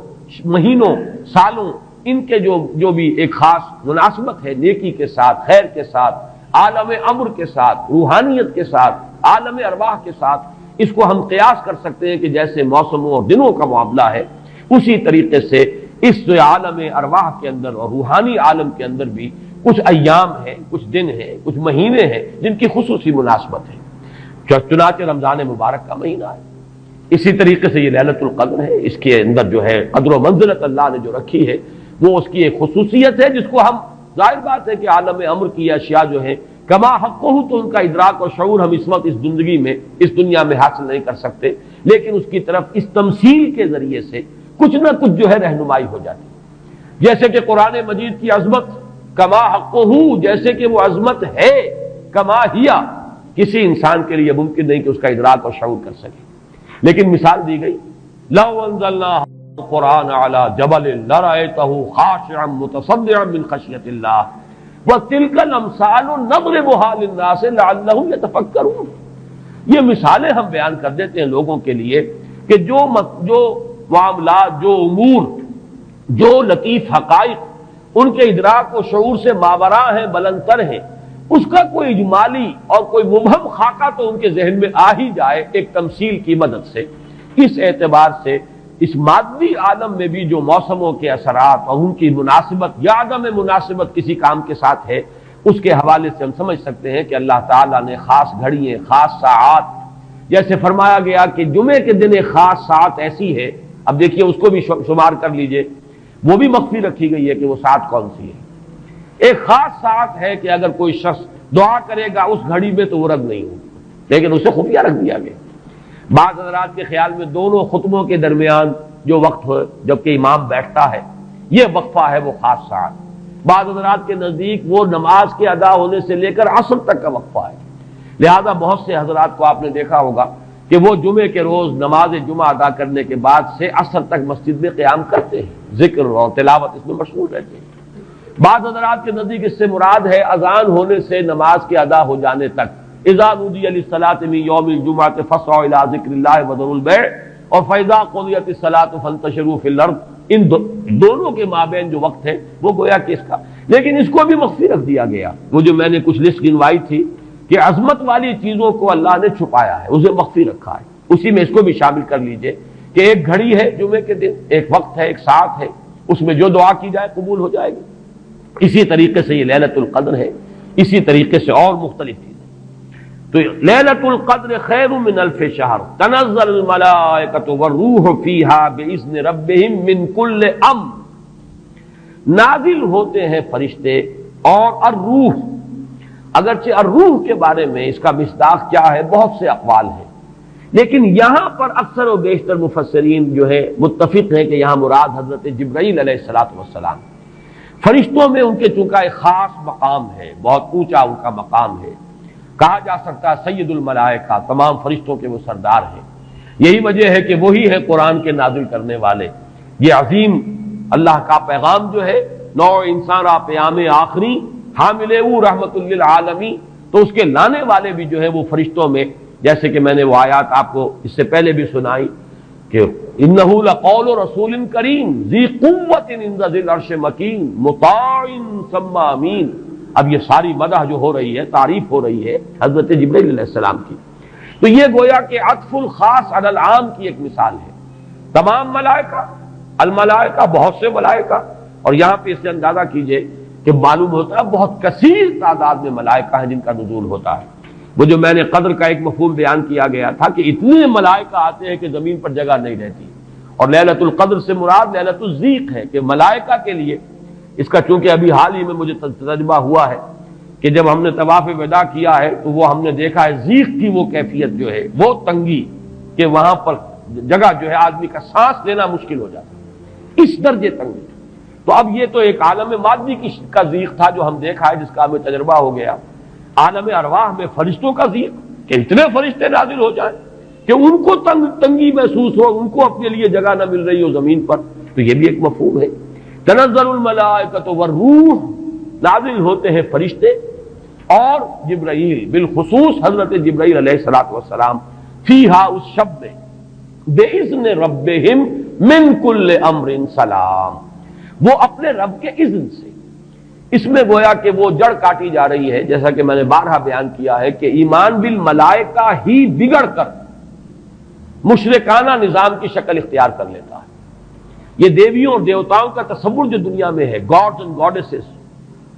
مہینوں، سالوں، ان کے جو بھی ایک خاص مناسبت ہے نیکی کے ساتھ، خیر کے ساتھ، عالم امر کے ساتھ، روحانیت کے ساتھ، عالم ارواح کے ساتھ، اس کو ہم قیاس کر سکتے ہیں کہ جیسے موسموں اور دنوں کا معاملہ ہے، اسی طریقے سے اس عالم ارواح کے اندر اور روحانی عالم کے اندر بھی کچھ ایام ہیں، کچھ دن ہیں، کچھ مہینے ہیں جن کی خصوصی مناسبت ہے. چنانچہ رمضان مبارک کا مہینہ ہے، اسی طریقے سے یہ لیلۃ القدر ہے، اس کے اندر جو ہے قدر و منزلت اللہ نے جو رکھی ہے وہ اس کی ایک خصوصیت ہے جس کو ہم، ظاہر بات ہے کہ عالم امر کی اشیاء جو ہیں کما حقہ، تو ان کا ادراک اور شعور ہم اس وقت اس زندگی میں، اس دنیا میں حاصل نہیں کر سکتے، لیکن اس کی طرف اس تمثیل کے ذریعے سے کچھ نہ کچھ جو ہے رہنمائی ہو جاتی ہے. جیسے کہ قرآن مجید کی عظمت کما حقہ، جیسے کہ وہ عظمت ہے، کما ہیا، کسی انسان کے لیے ممکن نہیں کہ اس کا ادراک اور شعور کر سکے. لیکن مثال دی گئی، لو انزلنا القرآن علی جبل لرأیتہ خاشعا متصدعا من خشیۃ اللہ وتلک الامثال نضربها للناس لعلهم يتفکرون. یہ مثالیں ہم بیان کر دیتے ہیں لوگوں کے لیے کہ جو معاملات، جو امور، جو لطیف حقائق ان کے ادراک و شعور سے ماوراء ہیں، بلند تر ہیں، اس کا کوئی اجمالی اور کوئی مبہم خاکہ تو ان کے ذہن میں آ ہی جائے ایک تمثیل کی مدد سے. اس اعتبار سے اس مادی عالم میں بھی جو موسموں کے اثرات اور ان کی مناسبت یا عدم مناسبت کسی کام کے ساتھ ہے، اس کے حوالے سے ہم سمجھ سکتے ہیں کہ اللہ تعالیٰ نے خاص گھڑیاں، خاص ساعات، جیسے فرمایا گیا کہ جمعے کے دن ایک خاص ساعت ایسی ہے، اب دیکھیے اس کو بھی شمار کر لیجئے، وہ بھی مخفی رکھی گئی ہے کہ وہ ساعت کون سی ہے. ایک خاص ساعت ہے کہ اگر کوئی شخص دعا کرے گا اس گھڑی میں تو وہ رد نہیں ہوگی، لیکن اسے خفیہ رکھ دیا گیا. بعض حضرات کے خیال میں دونوں خطبوں کے درمیان جو وقت ہو جبکہ امام بیٹھتا ہے یہ وقفہ ہے وہ خاص ساعت. بعض حضرات کے نزدیک وہ نماز کے ادا ہونے سے لے کر عصر تک کا وقفہ ہے. لہذا بہت سے حضرات کو آپ نے دیکھا ہوگا کہ وہ جمعے کے روز نماز جمعہ ادا کرنے کے بعد سے عصر تک مسجد میں قیام کرتے ہیں، ذکر اور تلاوت اس میں مشغول رہتے ہیں. بعض حضرات کے نزدیک اس سے مراد ہے اذان ہونے سے نماز کے ادا ہو جانے تک، اذا نودی للصلاۃ من یوم الجمعۃ فاسعوا الی ذکر اللہ وذروا البیع اور فاذا قضیت الصلاۃ فانتشروا فی الارض. ان دونوں کے مابین جو وقت ہے وہ گویا کہ اس کا، لیکن اس کو بھی مخفی رکھ دیا گیا. وہ جو میں نے کچھ لسٹ گنوائی تھی کہ عظمت والی چیزوں کو اللہ نے چھپایا ہے، اسے مخفی رکھا ہے، اسی میں اس کو بھی شامل کر لیجئے کہ ایک گھڑی ہے جمعے کے دن، ایک وقت ہے، ایک ساعت ہے، اس میں جو دعا کی جائے قبول ہو جائے گی. اسی طریقے سے یہ لیلۃ القدر ہے، اسی طریقے سے اور مختلف چیزیں. تو لیلۃ القدر خیر من الف شہر تنزل الملائکۃ والروح فیہا باذن ربہم من کل امر. نازل ہوتے ہیں فرشتے اور الروح. اگرچہ الروح کے بارے میں اس کا مصداق کیا ہے بہت سے اقوال ہیں، لیکن یہاں پر اکثر و بیشتر مفسرین جو ہے متفق ہیں کہ یہاں مراد حضرت جبرائیل علیہ الصلوۃ والسلام. فرشتوں میں ان کے چونکہ ایک خاص مقام ہے، بہت اونچا ان کا مقام ہے، کہا جا سکتا ہے سید الملائکہ، تمام فرشتوں کے وہ سردار ہیں. یہی وجہ ہے کہ وہی ہے قرآن کے نازل کرنے والے. یہ عظیم اللہ کا پیغام جو ہے، نوع انسان پیام آخری حامل او رحمت للعالمین، تو اس کے لانے والے بھی جو ہے وہ فرشتوں میں، جیسے کہ میں نے وہ آیات آپ کو اس سے پہلے بھی سنائی کہ انہ لقول رسول کریم ذی قوت عند ذی العرش مکین مطاع ثم امین. اب یہ ساری مدح جو ہو رہی ہے، تعریف ہو رہی ہے حضرت جبرائیل علیہ السلام کی، تو یہ گویا کہ عطف الخاص علی العام کی ایک مثال ہے. تمام ملائکہ، الملائکہ بہت سے ملائکہ، اور یہاں پہ اس سے اندازہ کیجئے کہ معلوم ہوتا ہے بہت کثیر تعداد میں ملائکہ ہیں جن کا نزول ہوتا ہے. وہ جو میں نے قدر کا ایک مفہوم بیان کیا گیا تھا کہ اتنے ملائکہ آتے ہیں کہ زمین پر جگہ نہیں رہتی، اور لیلۃ القدر سے مراد لیلۃ الضیق ہے کہ ملائکہ کے لیے اس کا، چونکہ ابھی حال ہی میں مجھے تجربہ ہوا ہے کہ جب ہم نے طواف وداع کیا ہے تو وہ ہم نے دیکھا ہے ضیق کی وہ کیفیت جو ہے، وہ تنگی، کہ وہاں پر جگہ جو ہے آدمی کا سانس لینا مشکل ہو جاتا، اس درجے تنگی۔ تو اب یہ تو ایک عالم مادی کا ضیق تھا جو ہم دیکھا ہے، جس کا ہمیں تجربہ ہو گیا۔ عالم ارواح میں فرشتوں کا ضیق، کہ اتنے فرشتے نازل ہو جائیں کہ ان کو تنگی محسوس ہو، ان کو اپنے لیے جگہ نہ مل رہی ہو زمین پر، تو یہ بھی ایک مفہوم ہے۔ تنزل الملائکۃ والروح، نازل ہوتے ہیں فرشتے اور جبرائیل، بالخصوص حضرت جبرائیل علیہ الصلوۃ والسلام، فیہا، اس شب میں، بِإِذْنِ رَبِّهِمْ مِنْ كُلِّ أَمْرٍ سلام، وہ اپنے رب کے اذن سے۔ اس میں گویا کہ وہ جڑ کاٹی جا رہی ہے، جیسا کہ میں نے بارہا بیان کیا ہے کہ ایمان بالملائکہ ہی بگڑ کر مشرکانہ نظام کی شکل اختیار کر لیتا ہے۔ یہ دیویوں اور دیوتاؤں کا تصور جو دنیا میں ہے، گاڈز اینڈ گاڈیسز،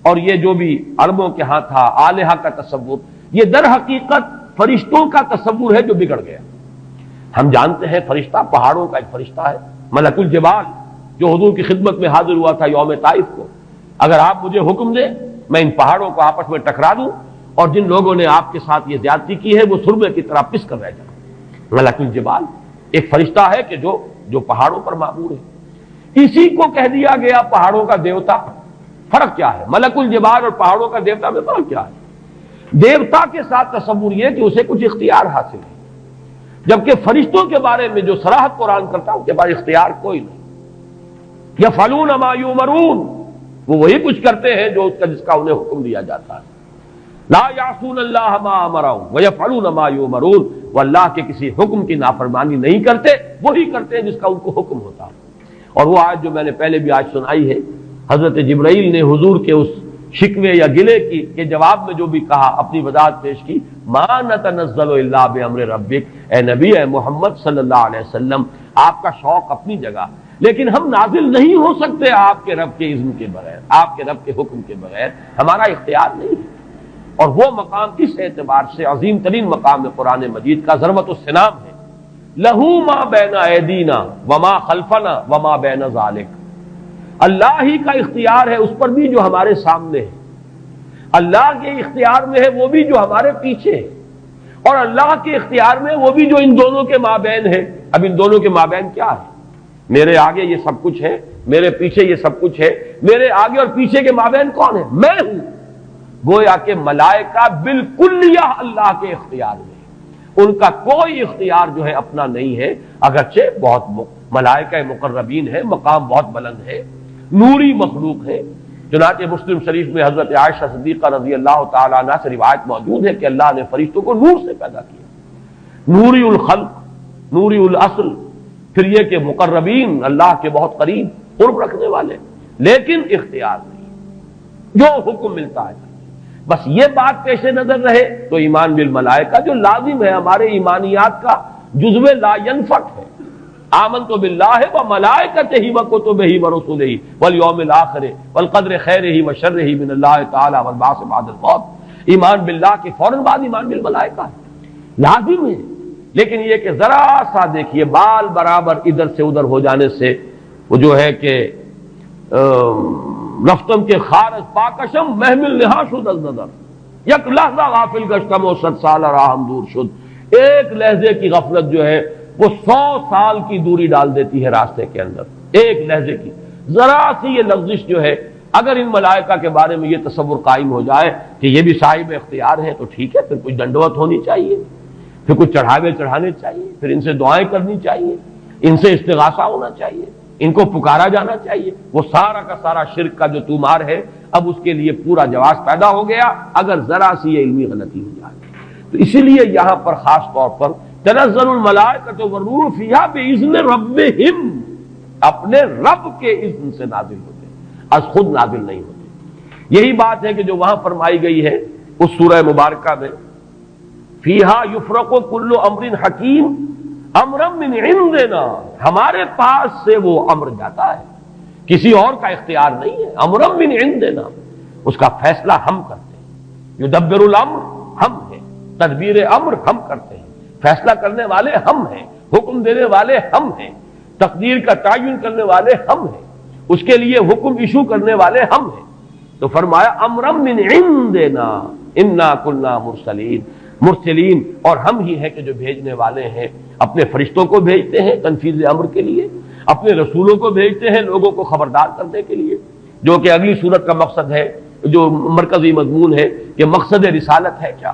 اور یہ جو بھی عربوں کے ہاں تھا آلہہ کا تصور، یہ در حقیقت فرشتوں کا تصور ہے جو بگڑ گیا۔ ہم جانتے ہیں فرشتہ پہاڑوں کا ایک فرشتہ ہے، ملک الجبال، جو حضور کی خدمت میں حاضر ہوا تھا یوم طائف کو۔ اگر آپ مجھے حکم دیں میں ان پہاڑوں کو آپس میں ٹکرا دوں، اور جن لوگوں نے آپ کے ساتھ یہ زیادتی کی ہے وہ سرمے کی طرح پس کر رہ جائیں۔ ملک الجبال ایک فرشتہ ہے کہ جو پہاڑوں پر معمور ہے۔ اسی کو کہہ دیا گیا پہاڑوں کا دیوتا۔ فرق کیا ہے؟ ملک الجبال اور پہاڑوں کا دیوتا میں فرق کیا ہے؟ دیوتا کے ساتھ تصور یہ کہ اسے کچھ اختیار حاصل ہے، جبکہ فرشتوں کے بارے میں جو صراحت قرآن کرتا ہے ان کے پاس اختیار کوئی نہیں۔ یفعلون ما یؤمرون، وہ وہی کچھ کرتے ہیں جو جس کا انہیں حکم دیا جاتا ہے۔ لا یعصون اللہ ما امرهم ویفعلون ما یؤمرون، وہ اللہ کے کسی حکم کی نافرمانی نہیں کرتے، وہی کرتے ہیں جس کا ان کو حکم ہوتا ہے۔ اور وہ آیت جو میں نے پہلے بھی آج سنائی ہے، حضرت جبرائیل نے حضور کے اس شکوے یا گلے کے جواب میں جو بھی کہا، اپنی وضاحت پیش کی، ما نتنزل الا بامر ربک، اے نبی، اے محمد صلی اللہ علیہ وسلم، آپ کا شوق اپنی جگہ، لیکن ہم نازل نہیں ہو سکتے آپ کے رب کے اذن کے بغیر، آپ کے رب کے حکم کے بغیر، ہمارا اختیار نہیں ہے۔ اور وہ مقام اس اعتبار سے عظیم ترین مقام ہے قرآن مجید کا، ضربۃ السلام ہے، لہو ما بین ایدینا وما خلفنا وما بین ذالک، اللہ ہی کا اختیار ہے اس پر بھی جو ہمارے سامنے ہے، اللہ کے اختیار میں ہے وہ بھی جو ہمارے پیچھے ہے، اور اللہ کے اختیار میں وہ بھی جو ان دونوں کے مابین ہے۔ اب ان دونوں کے مابین کیا ہے؟ میرے آگے یہ سب کچھ ہے، میرے پیچھے یہ سب کچھ ہے، میرے آگے اور پیچھے کے مابین کون ہے؟ میں ہوں۔ گویا کہ ملائکہ بالکلیہ اللہ کے اختیار میں، ان کا کوئی اختیار جو ہے اپنا نہیں ہے، اگرچہ بہت ملائکہ مقربین ہے، مقام بہت بلند ہے، نوری مخلوق ہے۔ چنانچہ مسلم شریف میں حضرت عائشہ صدیقہ رضی اللہ تعالی عنہا سے روایت موجود ہے کہ اللہ نے فرشتوں کو نور سے پیدا کیا، نوری الخلق، نوری الاصل، پھر یہ کہ مقربین، اللہ کے بہت قریب، قرب رکھنے والے، لیکن اختیار نہیں، جو حکم ملتا ہے۔ بس یہ بات پیش نظر رہے تو ایمان بالملائکہ جو لازم ہے، ہمارے ایمانیات کا جزو لا ينفک ہے۔ آمنت باللہ وملائکتہ وکتبہ ورسلہ والیوم الآخر والقدر خیرہ وشرہ من اللہ تعالی والبعث بعد الموت۔ ایمان باللہ کے فوراً بعد ایمان بالملائکہ لازم ہے، لیکن یہ کہ ذرا سا دیکھیے بال برابر ادھر سے ادھر ہو جانے سے وہ جو ہے کہ رفتم کے خارج پاکشم محمل نہا شد از نظر، یک لحظہ غافل گشتم و 100 سال راہم دور شد، ایک لحظے کی غفلت جو ہے وہ 100 سال کی دوری ڈال دیتی ہے راستے کے اندر، ایک لحظے کی ذرا سی یہ لفظش جو ہے۔ اگر ان ملائکہ کے بارے میں یہ تصور قائم ہو جائے کہ یہ بھی صاحب اختیار ہے تو ٹھیک ہے، پھر کچھ دنڈوت ہونی چاہیے، پھر کچھ چڑھاوے چڑھانے چاہیے، پھر ان سے دعائیں کرنی چاہیے، ان سے استغاثہ ہونا چاہیے، ان کو پکارا جانا چاہیے۔ وہ سارا کا سارا شرک کا جو تومار ہے اب اس کے لیے پورا جواز پیدا ہو گیا اگر ذرا سی یہ علمی غلطی ہو جائے۔ تو اسی لیے یہاں پر خاص طور پر تنزل الملائکۃ والروح فیہا بإذن ربہم، اپنے رب کے اذن سے نازل ہوتے ہیں، از خود نازل نہیں ہوتے۔ یہی بات ہے کہ جو وہاں فرمائی گئی ہے اس سورہ مبارکہ میں، فیہا یفرق کل امر حکیم امرا من عندنا، ہمارے پاس سے وہ امر جاتا ہے، کسی اور کا اختیار نہیں ہے، امرا من عندنا، اس کا فیصلہ ہم کرتے ہیں، یدبر الامر ہم ہیں، تدبیر امر ہم کرتے ہیں، فیصلہ کرنے والے ہم ہیں، حکم دینے والے ہم ہیں، تقدیر کا تعین کرنے والے ہم ہیں، اس کے لیے حکم ایشو کرنے والے ہم ہیں۔ تو فرمایا امرا من عندنا انا کنا مرسلین، مرسلین، اور ہم ہی ہیں کہ جو بھیجنے والے ہیں، اپنے فرشتوں کو بھیجتے ہیں تنفیذ امر کے لیے، اپنے رسولوں کو بھیجتے ہیں لوگوں کو خبردار کرنے کے لیے، جو کہ اگلی صورت کا مقصد ہے، جو مرکزی مضمون ہے کہ مقصد رسالت ہے کیا۔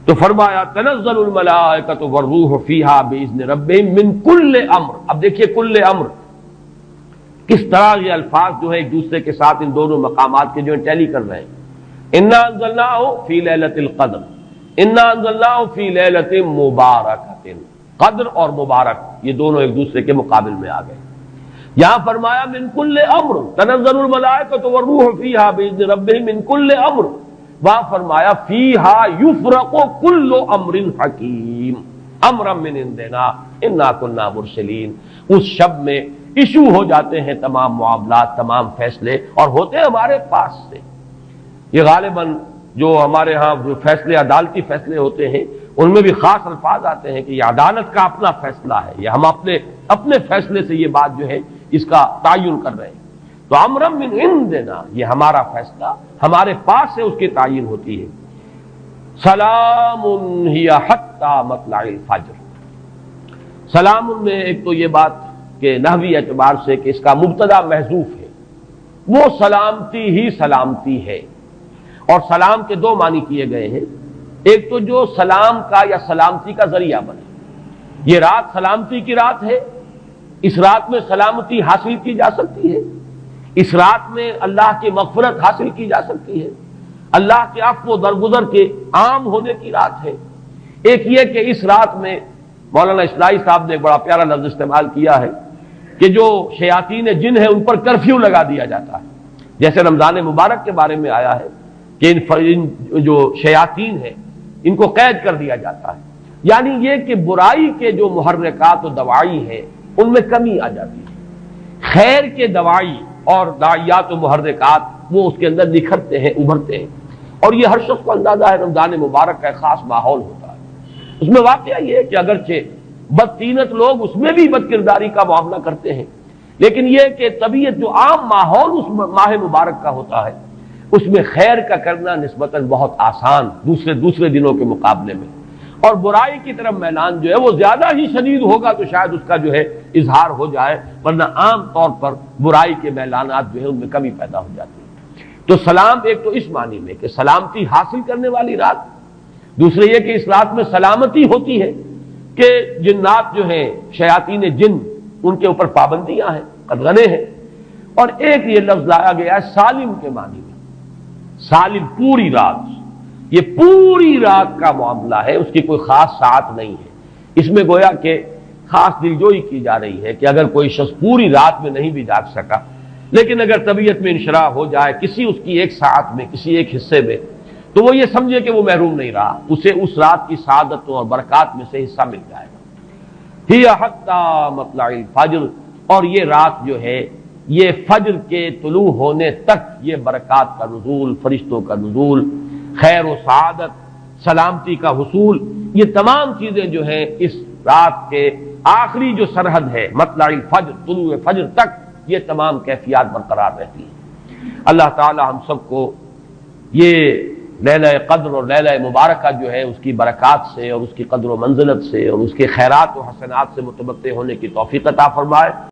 تو فرمایا تنزل الملائکۃ والروح فیہا باذن ربہم من کل امر۔ اب دیکھیے کل امر کس طرح یہ الفاظ جو ہے ایک دوسرے کے ساتھ ان دونوں مقامات کے جو ٹیلی کر رہے ہیں۔ انا انزلناہ فی لیلۃ القدر، انا انزلناہ فی لیلۃ مبارکۃ، قدر اور مبارک یہ دونوں ایک دوسرے کے مقابل میں آ گئے۔ یہاں فرمایا من کل امر، تنزل الملائکۃ والروح فیہا باذن ربہم من کل امر، وہاں فرمایا فیہا یفرق کل امر حکیم امرا من عندنا انا کنا مرسلین۔ اس شب میں ایشو ہو جاتے ہیں تمام معاملات، تمام فیصلے، اور ہوتے ہیں ہمارے پاس سے۔ یہ غالباً جو ہمارے ہاں جو فیصلے عدالتی فیصلے ہوتے ہیں ان میں بھی خاص الفاظ آتے ہیں کہ یہ عدالت کا اپنا فیصلہ ہے، یہ ہم اپنے فیصلے سے یہ بات جو ہے اس کا تعین کر رہے ہیں۔ تو امرا من عندنا، یہ ہمارا فیصلہ ہمارے پاس سے اس کی تعین ہوتی ہے۔ سلام ہی حتی مطلع الفجر، سلام میں ایک تو یہ بات کہ نحوی اعتبار سے کہ اس کا مبتدا محذوف ہے، وہ سلامتی ہی سلامتی ہے، اور سلام کے دو معنی کیے گئے ہیں۔ ایک تو جو سلام کا یا سلامتی کا ذریعہ بنے، یہ رات سلامتی کی رات ہے، اس رات میں سلامتی حاصل کی جا سکتی ہے، اس رات میں اللہ کی مغفرت حاصل کی جا سکتی ہے، اللہ کے عفو و درگزر کے عام ہونے کی رات ہے۔ ایک یہ کہ اس رات میں مولانا اسلائی صاحب نے ایک بڑا پیارا لفظ استعمال کیا ہے کہ جو شیاطین جن ہیں ان پر کرفیو لگا دیا جاتا ہے، جیسے رمضان مبارک کے بارے میں آیا ہے کہ ان جو شیاطین ہیں ان کو قید کر دیا جاتا ہے، یعنی یہ کہ برائی کے جو محرکات و دوائی ہیں ان میں کمی آ جاتی ہے، خیر کے دوائی اور داعیات و محرکات وہ اس کے اندر نکھرتے ہیں، ابھرتے ہیں، اور یہ ہر شخص کو اندازہ ہے رمضان مبارک کا ایک خاص ماحول ہوتا ہے۔ اس میں واقعہ یہ ہے کہ اگرچہ بدطینت لوگ اس میں بھی بد کرداری کا معاملہ کرتے ہیں، لیکن یہ کہ طبیعت جو عام ماحول اس ماہ مبارک کا ہوتا ہے اس میں خیر کا کرنا نسبتاً بہت آسان دوسرے دنوں کے مقابلے میں، اور برائی کی طرف میلان جو ہے وہ زیادہ ہی شدید ہوگا تو شاید اس کا جو ہے اظہار ہو جائے، ورنہ عام طور پر برائی کے میلانات جو ہے ان میں کمی پیدا ہو جاتی ہے۔ تو سلام ایک تو اس معنی میں کہ سلامتی حاصل کرنے والی رات، دوسرے یہ کہ اس رات میں سلامتی ہوتی ہے کہ جنات جو ہیں شیاطین جن ان کے اوپر پابندیاں ہیں، قدغنے ہیں، اور ایک یہ لفظ لایا گیا ہے سالم کے معنی میں، سالم پوری رات، یہ پوری رات کا معاملہ ہے، اس کی کوئی خاص ساعت نہیں ہے۔ اس میں گویا کہ خاص دلجوئی کی جا رہی ہے کہ اگر کوئی شخص پوری رات میں نہیں بھی جاگ سکا، لیکن اگر طبیعت میں انشراح ہو جائے کسی اس کی ایک ساعت میں، کسی ایک حصے میں، تو وہ یہ سمجھے کہ وہ محروم نہیں رہا، اسے اس رات کی سعادتوں اور برکات میں سے حصہ مل جائے گا۔ ہی حتی مطلع الفجر، اور یہ رات جو ہے یہ فجر کے طلوع ہونے تک یہ برکات کا نزول، فرشتوں کا نزول، خیر و سعادت، سلامتی کا حصول، یہ تمام چیزیں جو ہیں اس رات کے آخری جو سرحد ہے مطلع الفجر، طلوع فجر تک یہ تمام کیفیات برقرار رہتی ہیں۔ اللہ تعالی ہم سب کو یہ لیلہ قدر اور لیلہ مبارکہ جو ہے اس کی برکات سے اور اس کی قدر و منزلت سے اور اس کے خیرات و حسنات سے متمتع ہونے کی توفیق عطا فرمائے۔